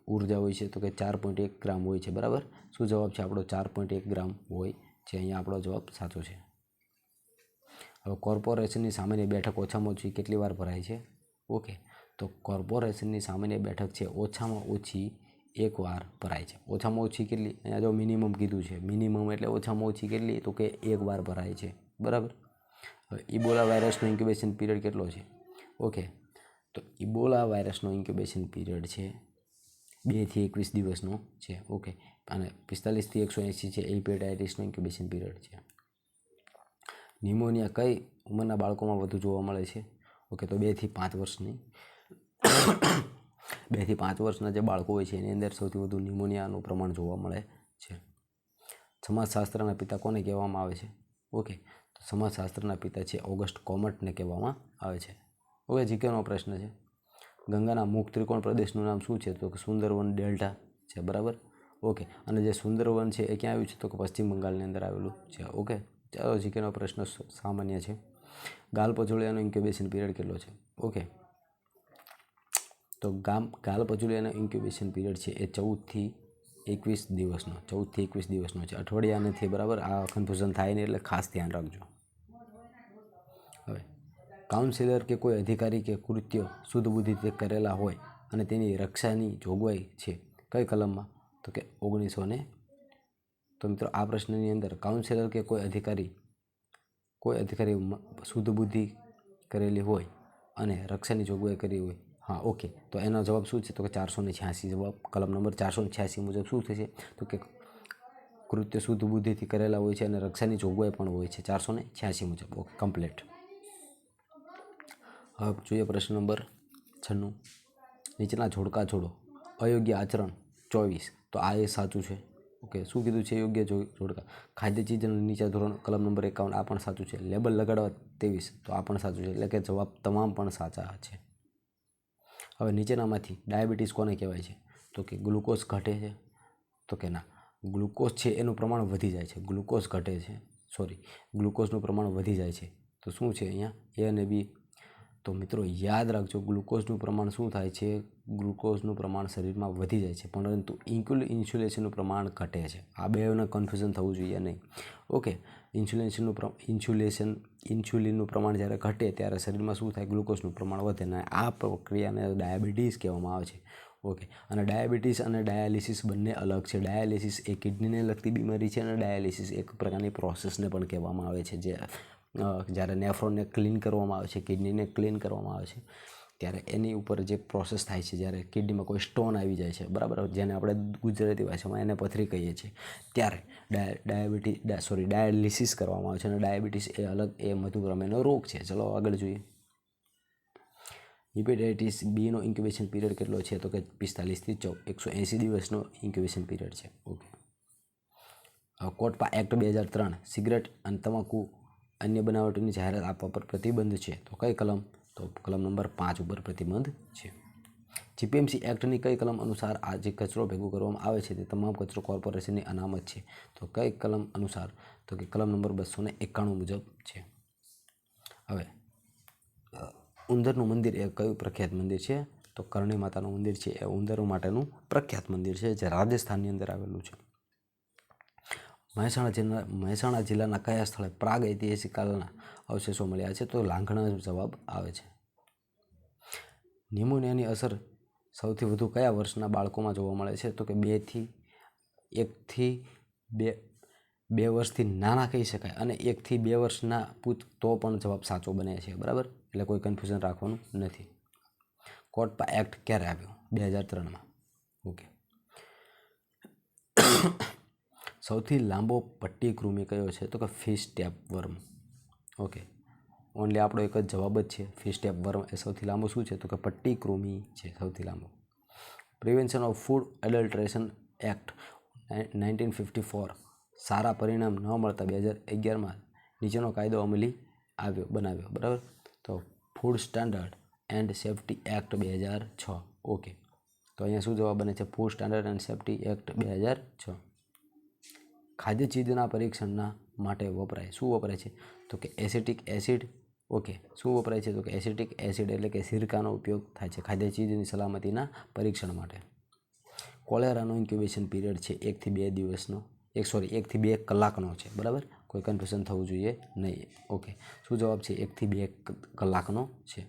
[SPEAKER 1] ઉર્જા હોય છે? તો કે 4.1 ગ્રામ હોય છે. બરાબર. શું જવાબ છે આપણો? 4.1 ગ્રામ હોય છે. અહીંયા આપણો જવાબ સાચો છે. હવે કોર્પોરેશનની સામાન્ય બેઠક ઓછામાં ઓછી કેટલી વાર ભરાય છે? ઓકે, તો કોર્પોરેશનની સામાન્ય બેઠક છે ઓછામાં ઓછી 1 વાર ભરાય છે. ઓછામાં ઓછી કેટલી? અહીંયા જો મિનિમમ કીધું છે. મિનિમમ એટલે ઓછામાં ઓછી કેટલી? તો કે 1 વાર ભરાય છે. બરાબર. હવે ઇબોલા વાયરસનો ઇન્ક્યુબેશન પીરિયડ કેટલો છે? ઓકે, તો ઇબોલા વાયરસનો ઇન્ક્યુબેશન પીરિયડ છે 2 થી 21 દિવસનો છે. ઓકે, અને 45 થી 180 છે હેપેટાઇટિસનો ઇન્ક્યુબેશન પીરિયડ છે. ન્યુમોનિયા કઈ ઉંમરના બાળકોમાં વધુ જોવા મળે છે? ઓકે, તો 2 થી 5 વર્ષની 2 થી 5 વર્ષના જે બાળકો હોય છે એની અંદર સૌથી વધુ ન્યુમોનિયાનું પ્રમાણ જોવા મળે છે. સમાજશાસ્ત્રના પિતા કોને કહેવામાં આવે છે? ઓકે, તો સમાજશાસ્ત્રના પિતા છે ઓગસ્ટ કોમટને કહેવામાં આવે છે. ઓકે, જીકેનો પ્રશ્ન છે. ગંગાના મુખ ત્રિકોણ પ્રદેશનું નામ શું છે? તો કે સુંદરવન ડેલ્ટા છે. બરાબર. ઓકે, અને જે સુંદરવન છે એ ક્યાં આવ્યું છે? તો કે પશ્ચિમ બંગાળની અંદર આવેલું છે. ઓકે, ચાલો, જીકેનો પ્રશ્ન સામાન્ય છે. ગાલપચોળિયાનો ઇન્ક્યુબેશન પીરિયડ કેટલો છે? ઓકે, તો ગાલપચોળિયાનો ઇન્ક્યુબેશન પીરિયડ છે એ 14 થી 21 દિવસનો 14 થી 21 દિવસનો છે. અઠવાડિયા નથી. બરાબર. આ કન્ફ્યુઝન થાય નહીં એટલે ખાસ ધ્યાન રાખજો. હવે કાઉન્સિલર કે કોઈ અધિકારી કે કૃત્યો શુદ્ધ બુદ્ધિથી કરેલા હોય અને તેની રક્ષાની જોગવાઈ છે કઈ કલમમાં? તો કે 1900. તો મિત્રો, આ પ્રશ્નની અંદર કાઉન્સિલર કે કોઈ અધિકારી શુદ્ધ બુદ્ધિ કરેલી હોય અને રક્ષાની જોગવાઈ કરી હોય. હા, ઓકે, તો એનો જવાબ શું છે? તો કે 486. જવાબ કલમ નંબર 486 મુજબ શું થશે? તો કે કૃત્ય શુદ્ધ બુદ્ધિથી કરેલા હોય છે અને રક્ષાની જોગવાઈ પણ હોય છે 486 મુજબ. Okay, complete. હવે જોઈએ પ્રશ્ન નંબર 96. નીચેના જોડકા જોડો. અયોગ્ય આચરણ 24. તો આ એ સાચું છે. ઓકે, શું કીધું છે? યોગ્ય જોડકા. ખાદ્ય ચીજનું નીચા ધોરણ કલમ નંબર 51. આ પણ સાચું છે. લેબલ લગાડવા 23. તો આ પણ સાચું છે. એટલે કે જવાબ તમામ પણ સાચા છે. હવે નીચેનામાંથી ડાયાબિટીસ કોને કહેવાય છે? તો કે ગ્લુકોઝ ઘટે છે? તો કે ના, ગ્લુકોઝ છે એનું પ્રમાણ વધી જાય છે. ગ્લુકોઝ ઘટે છે, ગ્લુકોઝનું પ્રમાણ વધી જાય છે. તો શું છે અહીંયા? એ અને બી. તો મિત્રો યાદ રાખજો, ગ્લુકોઝનું પ્રમાણ શું થાય છે? ગ્લુકોઝનું પ્રમાણ શરીરમાં વધી જાય છે, પરંતુ ઇન્સ્યુલિનનું પ્રમાણ ઘટે છે. આ બેને કન્ફ્યુઝન થવું જોઈએ નહીં. ઓકે, ઇન્સ્યુલિનનું પ્રમાણ જ્યારે ઘટે ત્યારે શરીરમાં શું થાય? ગ્લુકોઝનું પ્રમાણ વધે, અને આ પ્રક્રિયાને ડાયાબિટીસ કહેવામાં આવે છે. ઓકે, અને ડાયાબિટીસ અને ડાયાલિસિસ બંને અલગ છે. ડાયાલિસિસ એ કિડનીને લગતી બીમારી છે અને ડાયાલિસિસ એક પ્રકારની પ્રોસેસને પણ કહેવામાં આવે છે. જે જ્યારે નેફ્રોનને ક્લીન કરવામાં આવે છે, કિડનીને ક્લીન કરવામાં આવે છે, ત્યારે એની ઉપર જે પ્રોસેસ થાય છે, જ્યારે કિડનીમાં કોઈ સ્ટોન આવી જાય છે, બરાબર, જેને આપણે ગુજરાતી ભાષામાં એને પથરી કહીએ છીએ, ત્યારે ડાયાલિસિસ કરવામાં આવે છે. અને ડાયાબિટીસ એ અલગ, એ મધુપ્રમેહનો રોગ છે. ચલો આગળ જોઈએ. હેપેટાઇટિસ બીનો ઇન્ક્યુબેશન પીરિયડ કેટલો છે? તો કે 45 થી 180 દિવસનો ઇન્ક્યુબેશન પીરિયડ છે. ઓકે, કોટપા એક્ટ 2003 સિગરેટ અને તમાકુ અન્ય બનાવટોની જાહેરાત આપવા પર પ્રતિબંધ છે. તો કઈ કલમ? તો કલમ નંબર 5 ઉપર પ્રતિબંધ છે. જીપીએમસી એક્ટની કઈ કલમ અનુસાર આ જે કચરો ભેગો કરવામાં આવે છે તે તમામ કચરો કોર્પોરેશનની અનામત છે? તો કઈ કલમ અનુસાર? તો કે કલમ નંબર 291 મુજબ છે. હવે ઉંદરનું મંદિર એ કયું પ્રખ્યાત મંદિર છે? તો કરણી માતાનું મંદિર છે એ ઉંદરો માટેનું પ્રખ્યાત મંદિર છે, જે રાજસ્થાનની અંદર આવેલું છે. મહેસાણા જિલ્લાના કયા સ્થળે પ્રાગ ઐતિહાસિક કાળના અવશેષો મળ્યા છે? તો લાંઘણા જવાબ આવે છે. ન્યુમોનિયાની અસર સૌથી વધુ કયા વર્ષના બાળકોમાં જોવા મળે છે? તો કે 1 થી 2 વર્ષથી નાના કહી શકાય, અને 1 થી 2 વર્ષના તો પણ જવાબ સાચો બને છે. બરાબર, એટલે કોઈ કન્ફ્યુઝન રાખવાનું નથી. કોટપા એક્ટ ક્યારે આવ્યો? 2003માં. ઓકે, સૌથી લાંબો પટ્ટી કૃમિ કયો છે? તો કે fish tapeworm. Okay, only આપણો એક જ જવાબ જ છે, ફિશ ટેપ વર્મ એ સૌથી લાંબો શું છે? તો કે પટ્ટી કૃમિ છે સૌથી લાંબો. Prevention of food adulteration act 1954 સારા પરિણામ ન મળતા 2011માં નીચેનો કાયદો અમલી બનાવ્યો, બરાબર. તો food standard and safety act 2006. Okay, તો અહીંયા શું જવાબ બને છે? Food standard and safety act 2006. ખાદ્ય ચીજના પરીક્ષણના માટે વપરાય શું વપરાય છે? તો કે એસિટિક એસિડ. ઓકે, શું વપરાય છે? તો કે એસિટિક એસિડ એટલે કે સિરકાનો ઉપયોગ થાય છે ખાદ્ય ચીજની સલામતીના પરીક્ષણ માટે. કોલેરાનો ઇન્ક્યુબેશન પીરિયડ છે 1 થી 2 દિવસનો, 1 થી 2 કલાકનો છે, બરાબર. કોઈ કન્ફ્યુઝન થવું જોઈએ નહીં. ઓકે, શું જવાબ છે? 1 થી 2 કલાકનો છે.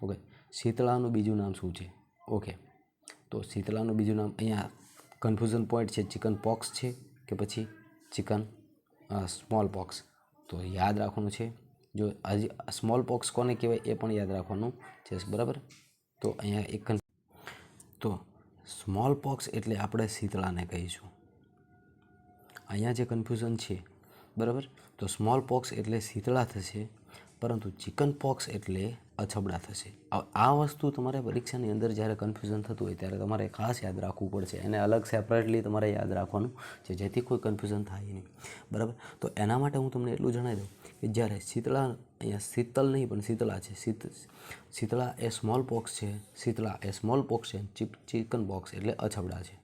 [SPEAKER 1] ઓકે, શીતળાનું બીજું નામ શું છે? ઓકે, તો શીતળાનું બીજું નામ અહીંયા કન્ફ્યુઝન પોઈન્ટ છે, ચિકન પોક્સ છે કે પછી સ્મોલ પોક્સ. તો યાદ રાખવાનું છે. જો હજી સ્મોલ પોક્સ કોને કહેવાય એ પણ યાદ રાખવાનું છે, બરાબર. તો અહીંયા તો સ્મોલ પોક્સ એટલે આપણે શીતળાને કહીશું. અહીંયા જે કન્ફ્યુઝન છે, બરાબર. તો સ્મોલ પોક્સ એટલે શીતળા થશે, પરંતુ ચિકન પોક્સ એટલે અછબડા થશે. આ વસ્તુ તમારે પરીક્ષાની અંદર જ્યારે કન્ફ્યુઝન થતું હોય ત્યારે તમારે ખાસ યાદ રાખવું પડશે. એને અલગ સેપરેટલી તમારે યાદ રાખવાનું છે, જેથી કોઈ કન્ફ્યુઝન થાય નહીં, બરાબર. તો એના માટે હું તમને એટલું જણાવી દઉં કે જ્યારે શીતળા, અહીંયા શીતલ નહીં પણ શીતળા છે. શીતળા એ સ્મોલ પોક્સ છે, શીતળા એ સ્મોલ પોક્સ છે, ચિકન પોક્સ એટલે અછબડા છે,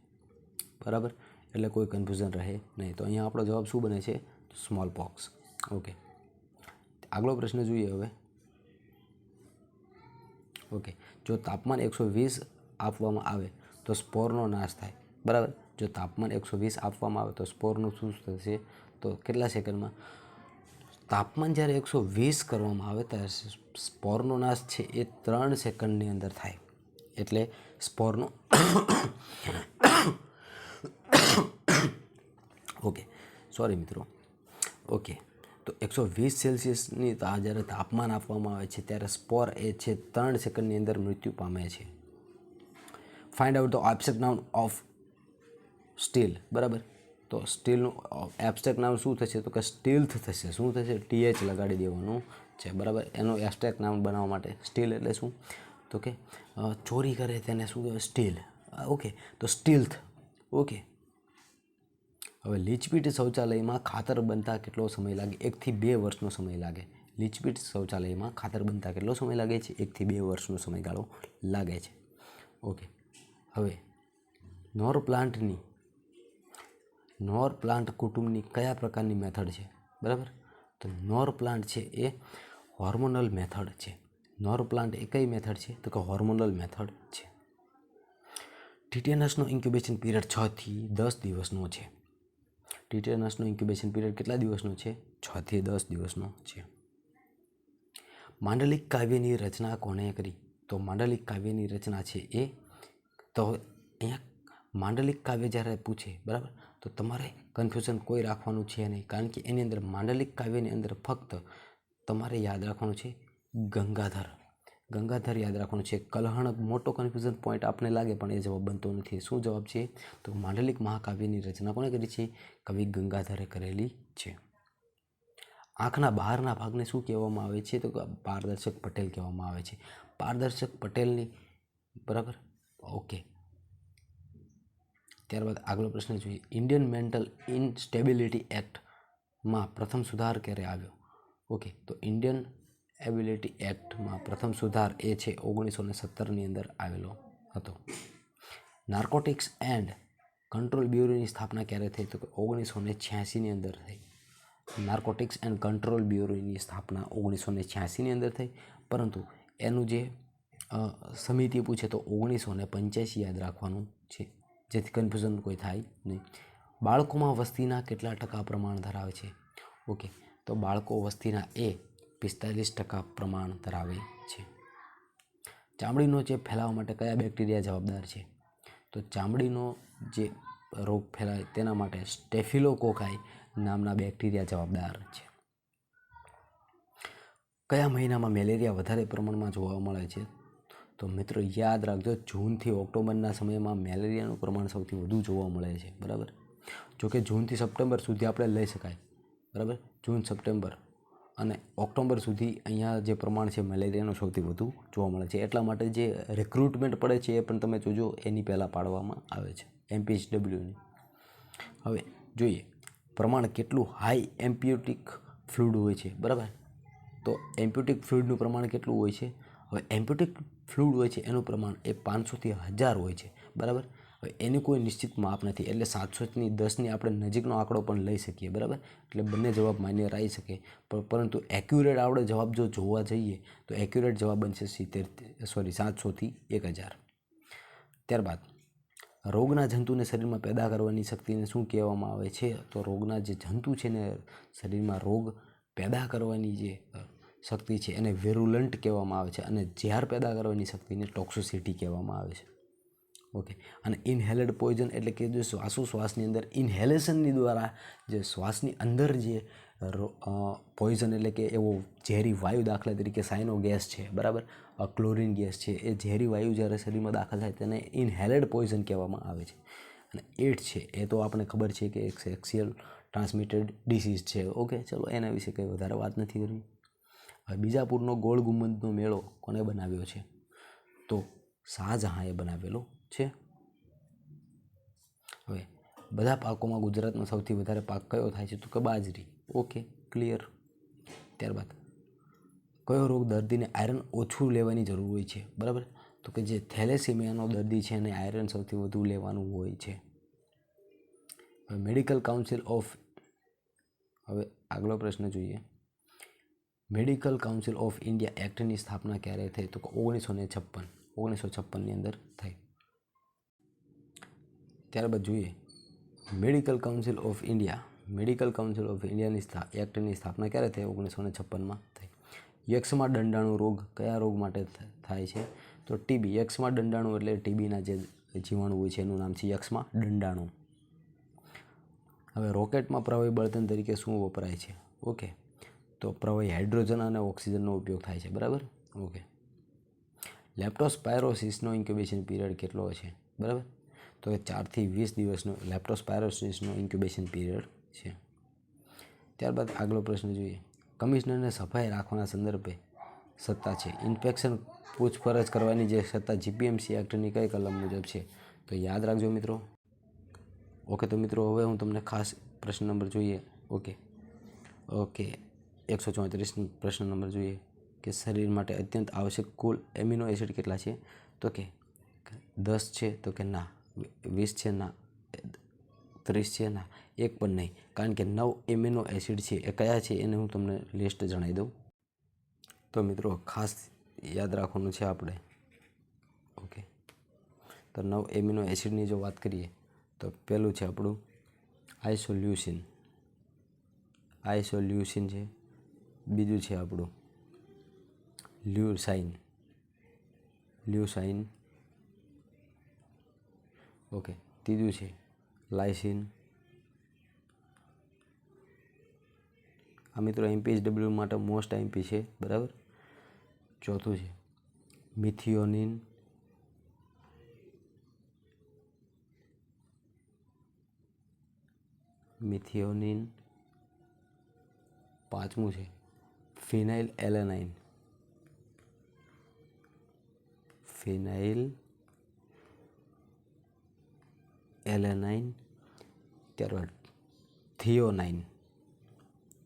[SPEAKER 1] બરાબર. એટલે કોઈ કન્ફ્યુઝન રહે નહીં. તો અહીંયા આપણો જવાબ શું બને છે? Small POX. ઓકે, આગલો પ્રશ્ન જોઈએ હવે. ઓકે, જો તાપમાન 120 આપવામાં આવે તો સ્પોરનો નાશ થાય, બરાબર. જો તાપમાન 120 આપવામાં આવે તો સ્પોરનું શું થશે? તો કેટલા સેકન્ડમાં? તાપમાન જ્યારે 120 કરવામાં આવે ત્યારે સ્પોરનો નાશ છે એ 3 સેકન્ડની અંદર થાય. એટલે સ્પોરનો ઓકે, સોરી મિત્રો. ઓકે, તો 120 સેલ્સિયસની જ્યારે તાપમાન આપવામાં આવે છે ત્યારે સ્પોર એ છે 3 સેકન્ડની અંદર મૃત્યુ પામે છે. Find out the abstract noun of steel, બરાબર. તો સ્ટીલનું એબ્સ્ટ્રેક્ટ નામ શું થશે? તો કે સ્ટીલ્થ થશે. શું થશે? TH લગાડી દેવાનું છે, બરાબર. એનું એબ્સ્ટ્રેક્ટ નામ બનાવવા માટે. સ્ટીલ એટલે શું? તો કે ચોરી કરે તેને શું કહેવાય? સ્ટીલ. ઓકે, તો સ્ટીલ્થ. ઓકે, હવે લીચપીટ શૌચાલયમાં ખાતર બનતા કેટલો સમય લાગે? 1 થી 2 વર્ષનો સમય લાગે. લીચપીટ શૌચાલયમાં ખાતર બનતા કેટલો સમય લાગે છે? 1 થી 2 વર્ષનો સમયગાળો લાગે છે. ઓકે, હવે નોર પ્લાન્ટ કુટુંબની કયા પ્રકારની મેથડ છે? બરાબર. તો નોર પ્લાન્ટ છે એ હોર્મોનલ મેથડ છે. નોર પ્લાન્ટ એ કઈ મેથડ છે? તો કે હોર્મોનલ મેથડ છે. ટીટેનસનો ઇન્ક્યુબેશન પીરિયડ 6 થી 10 દિવસનો છે. ટીટેનસનો ઇન્ક્યુબેશન પીરિયડ કેટલા દિવસનો છે? 6 થી 10 દિવસનો છે. માંડલિક કાવ્યની રચના કોણે કરી? તો માંડલિક કાવ્યની રચના છે એ, તો અહીંયા માંડલિક કાવ્ય જ્યારે પૂછે, બરાબર, તો તમારે કન્ફ્યુઝન કોઈ રાખવાનું છે નહીં, કારણ કે એની અંદર માંડલિક કાવ્યની અંદર ફક્ત તમારે યાદ રાખવાનું છે ગંગાધર યાદ રાખવાનું છે. કલહણ મોટો કન્ફ્યુઝન પોઈન્ટ આપને લાગે પણ એ જવાબ બનતો નથી. શું જવાબ છે? તો માંડલિક મહાકાવ્યની રચના કોણે કરી છે? કવિ ગંગાધરે કરેલી છે. આંખના બહારના ભાગને શું કહેવામાં આવે છે? તો પારદર્શક પટેલ કહેવામાં આવે છે. પારદર્શક પટેલની, બરાબર. ઓકે, ત્યારબાદ આગલો પ્રશ્ન જોઈએ. ઇન્ડિયન મેન્ટલ ઇનસ્ટેબિલિટી એક્ટમાં પ્રથમ સુધાર ક્યારે આવ્યો? ઓકે, તો ઇન્ડિયન એબિલિટી એક્ટમાં પ્રથમ સુધાર એ છે 1917ની અંદર આવેલો હતો. નાર્કોટિક્સ એન્ડ કંટ્રોલ બ્યુરોની સ્થાપના ક્યારે થઈ? તો 1986ની અંદર થઈ. નાર્કોટિક્સ એન્ડ કંટ્રોલ બ્યુરોની સ્થાપના 1986ની અંદર થઈ, પરંતુ એનું જે સમિતિ પૂછે તો 1985 યાદ રાખવાનું છે, જેથી કન્ફ્યુઝન કોઈ થાય નહીં. બાળકોમાં વસ્તીના કેટલા ટકા પ્રમાણ ધરાવે છે? ઓકે, તો બાળકો વસ્તીના 45% પ્રમાણ ધરાવે છે. ચામડીનો ચેપ ફેલાવવા માટે કયા બેક્ટેરિયા જવાબદાર છે? તો ચામડીનો જે રોગ ફેલાય તેના માટે સ્ટેફિલોકોકાઈ નામના બેક્ટેરિયા જવાબદાર છે. કયા મહિનામાં મેલેરિયા વધારે પ્રમાણમાં જોવા મળે છે? તો મિત્રો યાદ રાખજો, જૂનથી ઓક્ટોબરના સમયમાં મેલેરિયાનું પ્રમાણ સૌથી વધુ જોવા મળે છે, બરાબર. જોકે જૂનથી સપ્ટેમ્બર સુધી આપણે લઈ શકાય, બરાબર. જૂન, સપ્ટેમ્બર અને ઓક્ટોબર સુધી અહીંયા જે પ્રમાણ છે મેલેરિયાનું સૌથી વધુ જોવા મળે છે. એટલા માટે જે રિક્રુટમેન્ટ પડે છે એ પણ તમે જોજો, એની પહેલાં પાડવામાં આવે છે, MPHWની. હવે જોઈએ પ્રમાણ કેટલું હાઈ એમ્પિયોટિક ફ્લુઇડ હોય છે, બરાબર. તો એમ્પિયોટિક ફ્લુઇડનું પ્રમાણ કેટલું હોય છે? હવે એમ્પિયોટિક ફ્લુઇડ હોય છે એનું પ્રમાણ એ 500થી 1000 હોય છે, બરાબર. હવે એની કોઈ નિશ્ચિત માપ નથી, એટલે 700ની 10ની આપણે નજીકનો આંકડો પણ લઈ શકીએ, બરાબર. એટલે બંને જવાબ માન્ય રહી શકે, પરંતુ એક્યુરેટ આપણે જવાબ જો જોવા જઈએ તો એક્યુરેટ જવાબ બનશે 700થી 1000. ત્યારબાદ રોગના જંતુને શરીરમાં પેદા કરવાની શક્તિને શું કહેવામાં આવે છે? તો રોગના જે જંતુ છે ને શરીરમાં રોગ પેદા કરવાની જે શક્તિ છે એને વેરુલન્ટ કહેવામાં આવે છે, અને ઝેર પેદા કરવાની શક્તિને ટોક્સિસિટી કહેવામાં આવે છે. ઓકે. અને ઇનહેલેડ પોઈઝન એટલે કે જે શ્વાસોશ્વાસની અંદર ઇન્હેલેશનની દ્વારા જે શ્વાસની અંદર જે પોઈઝન એટલે કે એવો ઝેરી વાયુ, દાખલા તરીકે સાયનો ગેસ છે, બરાબર, ક્લોરીન ગેસ છે, એ ઝેરી વાયુ જ્યારે શરીરમાં દાખલ થાય તેને ઇનહેલેડ પોઈઝન કહેવામાં આવે છે. અને એડ્સ છે એ તો આપણે ખબર છે કે એક સેક્સ્યુઅલ ટ્રાન્સમિટેડ ડિસીઝ છે. ઓકે, ચલો એના વિશે કંઈ વધારે વાત નથી કરવી. હવે બીજાપુરનો ગોળ ગુંબદનો મેળો કોને બનાવ્યો છે? તો શાહજહાંએ બનાવેલો છે. હવે બધા પાકોમાં ગુજરાતમાં સૌથી વધારે પાક કયો થાય છે? તો કે બાજરી. Okay, clear. ત્યારબાદ કયો રોગ દર્દીને આયરન ઓછું લેવાની જરૂર હોય છે? બરાબર, તો કે જે થેલેસીમિયાનો દર્દી છે એને આયરન સૌથી વધુ લેવાનું હોય છે. હવે મેડિકલ કાઉન્સિલ ઓફ, હવે આગલો પ્રશ્ન જોઈએ. મેડિકલ કાઉન્સિલ ઓફ ઇન્ડિયા એક્ટની સ્થાપના ક્યારે થઈ? તો 1956ની અંદર થઈ. ત્યારબાદ જોઈએ મેડિકલ કાઉન્સિલ ઓફ ઇન્ડિયાની એક્ટની સ્થાપના ક્યારે થઈ? 1956માં થઈ. યક્ષમાં દંડાણુ રોગ કયા રોગ માટે થાય છે? તો ટીબી. યક્ષમાં દંડાણુ એટલે ટીબીના જે જીવાણુ હોય છે એનું નામ છે યક્ષમાં દંડાણુ. હવે રોકેટમાં પ્રવાહી બળતણ તરીકે શું વપરાય છે? ઓકે, તો પ્રવાહી હાઇડ્રોજન અને ઓક્સિજનનો ઉપયોગ થાય છે, બરાબર. ઓકે. લેપ્ટોસ્પાયરોસિસનો ઇન્ક્યુબેશન પીરિયડ કેટલો છે? બરાબર, તો 4થી 20 દિવસનો લેપ્ટોસ્પાયરોસિસનો ઇન્ક્યુબેશન પીરિયડ છે. ત્યારબાદ આગલો પ્રશ્ન જોઈએ. કમિશનરને સફાઈ રાખવાના સંદર્ભે સત્તા છે. ઇન્ફેક્શન પૂછપરછ કરવાની જે સત્તા જીપીએમસી એક્ટની કઈ કલમ મુજબ છે? તો યાદ રાખજો મિત્રો. ઓકે, તો મિત્રો હવે હું તમને ખાસ પ્રશ્ન નંબર જોઈએ. ઓકે, 134 પ્રશ્ન નંબર જોઈએ કે શરીર માટે અત્યંત આવશ્યક કુલ એમિનો એસિડ કેટલા છે? તો કે 10 છે, તો કે ના. 20 છે? ના. 30 છે? ના. એક પણ નહીં, કારણ કે 9 એમિનો એસિડ છે. એ કયા છે એને હું તમને લિસ્ટ જણાવી દઉં. તો મિત્રો ખાસ યાદ રાખવાનું છે આપણે. ઓકે, તો 9 એમિનો એસિડની જો વાત કરીએ તો પહેલું છે આપણું આઇસોલ્યુસિન છે. બીજું છે આપણું લ્યુસાઇન. ઓકે, ત્રીજું છે લાઇસિન. આ મિત્રો એમપીએચડબલ્યુ માટે મોસ્ટ આઈએમપી છે, બરાબર. ચોથું છે મિથિયોનિન. પાંચમું છે ફિનાઇલ એલેનાઇન. ત્યારબાદ થિયોનાઇન.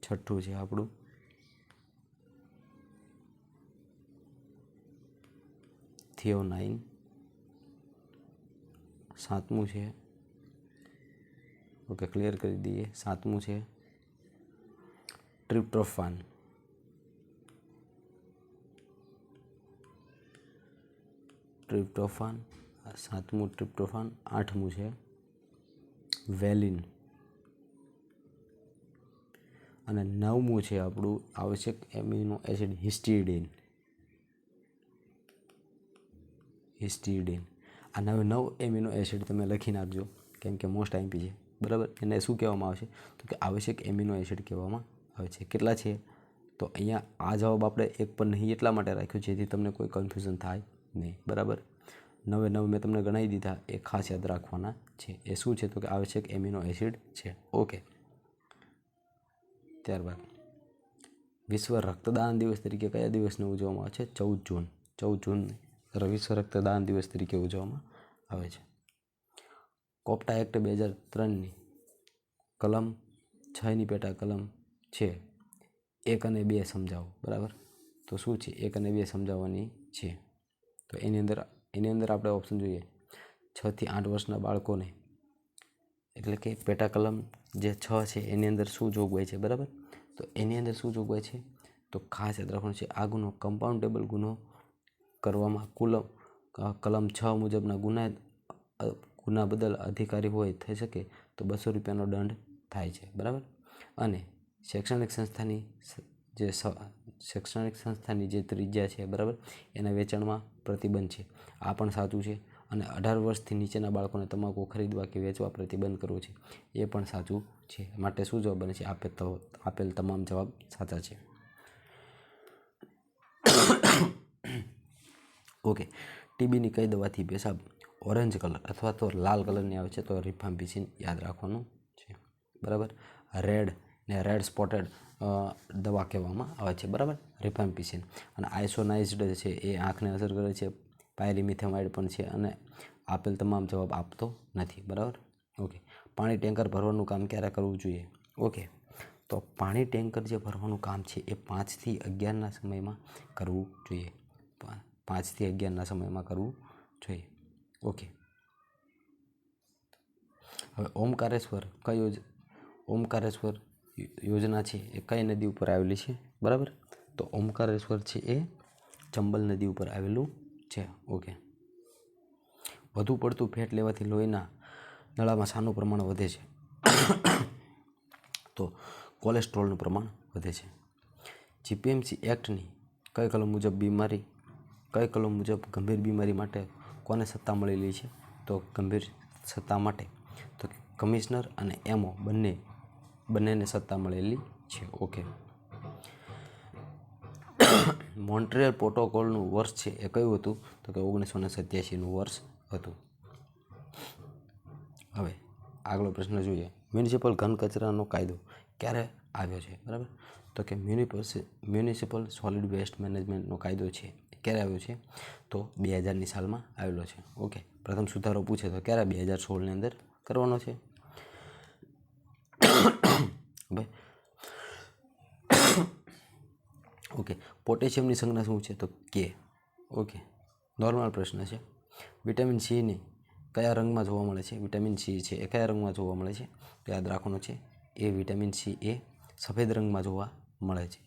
[SPEAKER 1] છઠ્ઠું છે આપણું થિયોનાઇન. સાતમું છે, ઓકે ક્લિયર કરી દઈએ. સાતમું છે ટ્રિપ્ટોફાન. સાતમું ટ્રિપ્ટોફાન. આઠમું છે વેલિન. અને નવમું છે આપણું આવશ્યક એમિનો એસિડ હિસ્ટિડીન. આ 9 એમિનો એસિડ તમે લખી નાખજો, કેમ કે મોસ્ટ આઈએમપી છે, બરાબર. એને શું કહેવામાં આવે છે? તો કે આવશ્યક એમિનો એસિડ કહેવામાં આવે છે. કેટલા છે? તો અહીંયા આ જવાબ આપણે એક પણ નહીં એટલા માટે રાખ્યો જેથી તમને કોઈ કન્ફ્યુઝન થાય નહીં, બરાબર. 9 મેં તમને ગણાવી દીધા, એ ખાસ યાદ રાખવાના છે. એ શું છે? તો કે આવશ્યક એમિનો એસિડ છે. ઓકે. ત્યારબાદ વિશ્વ રક્તદાન દિવસ તરીકે કયા દિવસને ઉજવવામાં આવે છે? 14 જૂન વિશ્વ રક્તદાન દિવસ તરીકે ઉજવવામાં આવે છે. કોપ્ટા એક્ટ 2003ની કલમ 6ની પેટા કલમ છે 1 અને 2 સમજાવો, બરાબર. તો શું છે 1 અને 2 સમજાવવાની છે. તો એની અંદર આપણે ઓપ્શન જોઈએ 6 થી 8 વર્ષના બાળકોને, એટલે કે પેટા કલમ જે 6 છે એની અંદર શું જોગવાઈ છે, બરાબર. તો એની અંદર શું જોગવાઈ છે, તો ખાસ યાદ રાખવાનું છે આ ગુનો કમ્પાઉન્ડેબલ ગુનો કરવામાં કલમ 6 મુજબના ગુના બદલ અધિકારી હોય થઈ શકે તો 200 રૂપિયાનો દંડ થાય છે, બરાબર. અને શૈક્ષણિક સંસ્થાની જે ત્રિજ્યા છે, બરાબર, એના વેચાણમાં પ્રતિબંધ છે. આ પણ સાચું છે. અને 18 વર્ષથી નીચેના બાળકોને તમાકુ ખરીદવા કે વેચવા પ્રતિબંધ કરવો છે, એ પણ સાચું છે. માટે શું જવાબ બને છે? આપેલ તમામ જવાબ સાચા છે. ઓકે. ટીબીની કઈ દવાથી પેશાબ ઓરેન્જ કલર અથવા તો લાલ કલરની આવે છે? તો રિફામ્પિસિન યાદ રાખવાનું છે, બરાબર. રેડ સ્પોટેડ દવા કહેવામાં આવે છે, બરાબર, રિફામ્પિસિન. અને આઇસોનાઇઝ્ડ છે એ આંખને અસર કરે છે. પાયરીમિથેમાઇડ પણ છે. અને આપેલ તમામ જવાબ આપતો નથી, બરાબર. ઓકે. પાણી ટેન્કર ભરવાનું કામ ક્યારે કરવું જોઈએ? ઓકે. તો પાણી ટેન્કર જે ભરવાનું કામ છે એ 5 થી 11ના સમયમાં કરવું જોઈએ. 5 થી 11ના સમયમાં કરવું જોઈએ. ઓકે. હવે ઓમકારેશ્વર યોજના છે એ કઈ નદી ઉપર આવેલી છે, બરાબર. તો ઓમકારેશ્વર છે એ ચંબલ નદી ઉપર આવેલું છે. ઓકે. વધુ પડતું ફેટ લેવાથી લોહીના નળામાં શાનું પ્રમાણ વધે છે? તો કોલેસ્ટ્રોલનું પ્રમાણ વધે છે. જીપીએમસી એક્ટની કઈ કલમ મુજબ ગંભીર બીમારી માટે કોને સત્તા મળેલી છે? તો ગંભીર સત્તા માટે તો કમિશનર અને એમઓ બંનેને સત્તા મળેલી છે. ઓકે. મોન્ટ્રિયલ પ્રોટોકોલનું વર્ષ છે એ કયું હતું? તો કે 1987નું વર્ષ હતું. હવે આગલો પ્રશ્ન જોઈએ. મ્યુનિસિપલ ઘન કચરાનો કાયદો ક્યારે આવ્યો છે, બરાબર. તો કે મ્યુનિસિપલ સોલિડ વેસ્ટ મેનેજમેન્ટનો કાયદો છે ક્યારે આવ્યો છે? તો 2000ની સાલમાં આવેલો છે. ઓકે. પ્રથમ સુધારો પૂછે તો ક્યારે? 2016ની અંદર કરવાનો છે. ઓકે. પોટેશિયમની સંજ્ઞા શું છે? તો કે. ઓકે. નોર્મલ પ્રશ્ન છે. વિટામિન સીની કયા રંગમાં જોવા મળે છે? વિટામિન સી છે એ કયા રંગમાં જોવા મળે છે? તો યાદ રાખવાનું છે એ વિટામિન સી એ સફેદ રંગમાં જોવા મળે છે.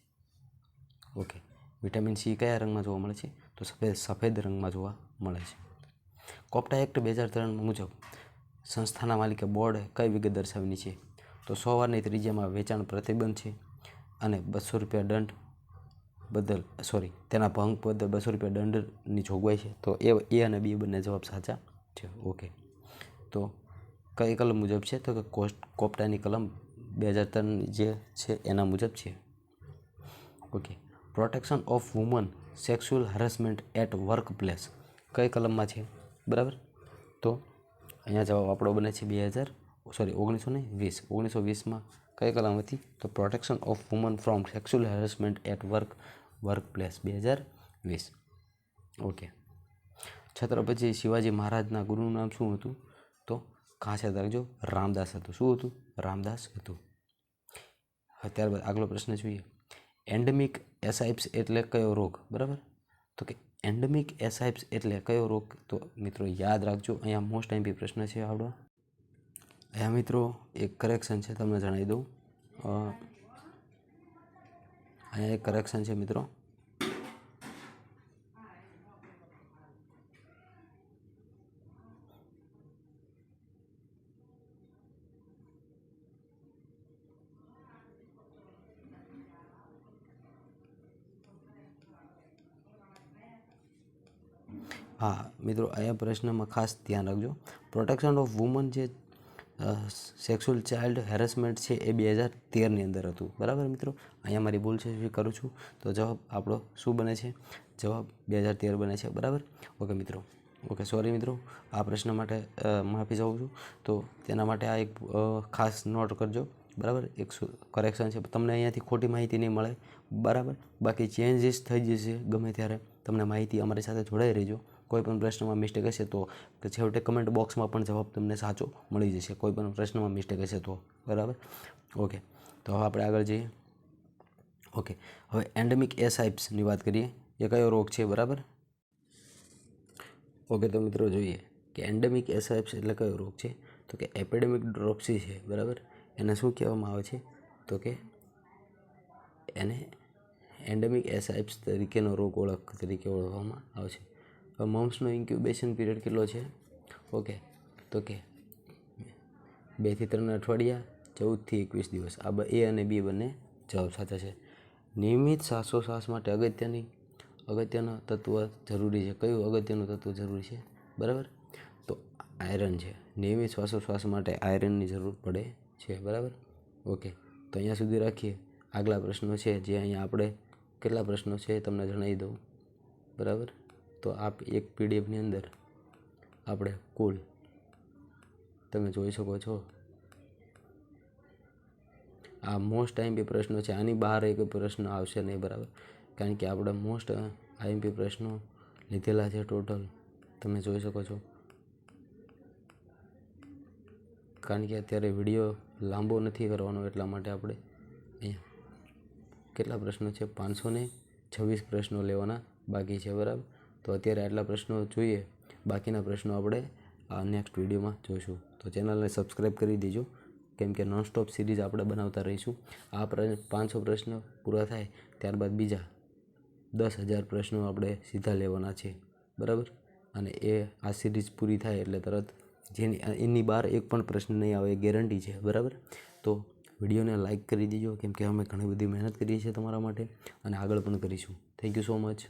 [SPEAKER 1] ઓકે. વિટામિન સી કયા રંગમાં જોવા મળે છે? તો સફેદ રંગમાં જોવા મળે છે. કોપ્ટા એક્ટ 2003 મુજબ સંસ્થાના માલિકે બોર્ડે કઈ વિગત દર્શાવવાની છે? તો 100 વારની ત્રિજ્યામાં વેચાણ પ્રતિબંધ છે અને 200 રૂપિયા દંડ બદલ તેના ભંગ બદલ 200 રૂપિયા દંડની જોગવાઈ છે. તો એ અને બી બંને જવાબ સાચા છે. ઓકે. તો કઈ કલમ મુજબ છે? તો કે કોપ્ટાની કલમ 2003 જે છે એના મુજબ છે. Okay. Protection of woman sexual harassment at work place કઈ કલમમાં છે, બરાબર. તો અહીંયા જવાબ આપણો બને છે 1920માં કઈ કલમ હતી? તો protection of woman from sexual harassment at work place 2020. Okay. Chhatrapati Shivaji મહારાજના ગુરુનું નામ શું હતું? તો ખાસ યાદ રાખજો રામદાસ હતું. શું હતું? રામદાસ હતું. ત્યારબાદ આગલો પ્રશ્ન જોઈએ. એન્ડેમિક એસાઇપ્સ એટલે કયો રોગ, બરાબર. તો કે એન્ડેમિક એસાઇપ્સ એટલે કયો રોગ? તો મિત્રો યાદ રાખજો અહીંયા મોસ્ટ આઈએમપી પ્રશ્ન છે આવડો. અહીંયા મિત્રો એક કરેક્શન છે, તમને જણાવી દઉં. અહીંયા એક કરેક્શન છે મિત્રો. હા મિત્રો, અહીંયા પ્રશ્નમાં ખાસ ધ્યાન રાખજો. પ્રોટેક્શન ઓફ વુમન જે સેક્સ્યુઅલ ચાઇલ્ડ હેરેસમેન્ટ છે એ 2013ની અંદર હતું, બરાબર મિત્રો. અહીંયા મારી ભૂલ છે, સ્વીકારું છું. તો જવાબ આપણો શું બને છે? જવાબ 2013 બને છે, બરાબર. ઓકે મિત્રો. ઓકે, સોરી મિત્રો, આ પ્રશ્ન માટે માફી ચાહું છું. તો તેના માટે આ એક ખાસ નોટ કરજો, બરાબર. એક કરેક્શન છે. તમને અહીંયાથી ખોટી માહિતી નહીં મળે, બરાબર. બાકી ચેન્જીસ થઈ જશે ગમે ત્યારે. તમને માહિતી અમારી સાથે જોડાઈ રહેજો. કોઈ પણ પ્રશ્નમાં મિસ્ટેક હશે તો છેવટે કમેન્ટ બોક્સમાં પણ જવાબ તમને સાચો મળી જશે. કોઈ પણ પ્રશ્નમાં મિસ્ટેક હશે તો, બરાબર. ઓકે. તો હવે આપણે આગળ જઈએ. ઓકે, હવે એન્ડેમિક એસાઇપ્સની વાત કરીએ. એ કયો રોગ છે, બરાબર? ઓકે, તો મિત્રો જોઈએ કે એન્ડેમિક એસાઇપ્સ એટલે કયો રોગ છે. તો કે એપિડેમિક ડ્રોપ્સી છે, બરાબર. એને શું કહેવામાં આવે છે? તો કે એને એન્ડેમિક એસાઇપ્સ તરીકેનો રોગ તરીકે ઓળખવામાં આવે છે. હવે મમ્સનો ઇન્ક્યુબેશન પીરિયડ કેટલો છે? ઓકે, તો કે 2 થી 3 અઠવાડિયા, 14 થી 21 દિવસ. આ એ અને બી બંને જવાબ સાચા છે. નિયમિત શ્વાસોશ્વાસ માટે અગત્યનું તત્વ જરૂરી છે. કયું અગત્યનું તત્વ જરૂરી છે, બરાબર? તો આયરન છે. નિયમિત શ્વાસોશ્વાસ માટે આયરનની જરૂર પડે છે, બરાબર. ઓકે, તો અહીંયા સુધી રાખીએ. આગલા પ્રશ્નો છે જે અહીંયા આપણે કેટલા પ્રશ્નો છે તમને જણાવી દઉં, બરાબર. તો આપ એક પીડીએફની અંદર આપણે કુલ તમે જોઈ શકો છો આ મોસ્ટ આઈએમપી પ્રશ્નો છે. આની બહાર એક પ્રશ્ન આવશે નહીં, બરાબર, કારણ કે આપણે મોસ્ટ આઈએમપી પ્રશ્નો લીધેલા છે ટોટલ. તમે જોઈ શકો છો, કારણ કે અત્યારે વિડીયો લાંબો નથી કરવાનો, એટલા માટે આપણે અહીંયા કેટલા પ્રશ્નો છે, 526 પ્રશ્નો લેવાના બાકી છે, બરાબર. તો અત્યારે આટલા પ્રશ્નો જોઈએ, બાકીના પ્રશ્નો આપણે નેક્સ્ટ વિડીયોમાં જોઈશું. તો ચેનલને સબસ્ક્રાઈબ કરી દેજો, કેમ કે નોનસ્ટોપ સિરીઝ આપણે બનાવતા રહીશું. આ 500 પ્રશ્નો પૂરા થાય ત્યારબાદ બીજા 10,000 પ્રશ્નો આપણે સીધા લેવાના છે, બરાબર. અને આ સિરીઝ પૂરી થાય એટલે તરત એની બહાર એક પણ પ્રશ્ન નહીં આવે, એ ગેરંટી છે, બરાબર. તો વિડીયોને લાઇક કરી દેજો, કેમ કે અમે ઘણી બધી મહેનત કરીએ છીએ તમારા માટે અને આગળ પણ કરીશું. Thank you so much.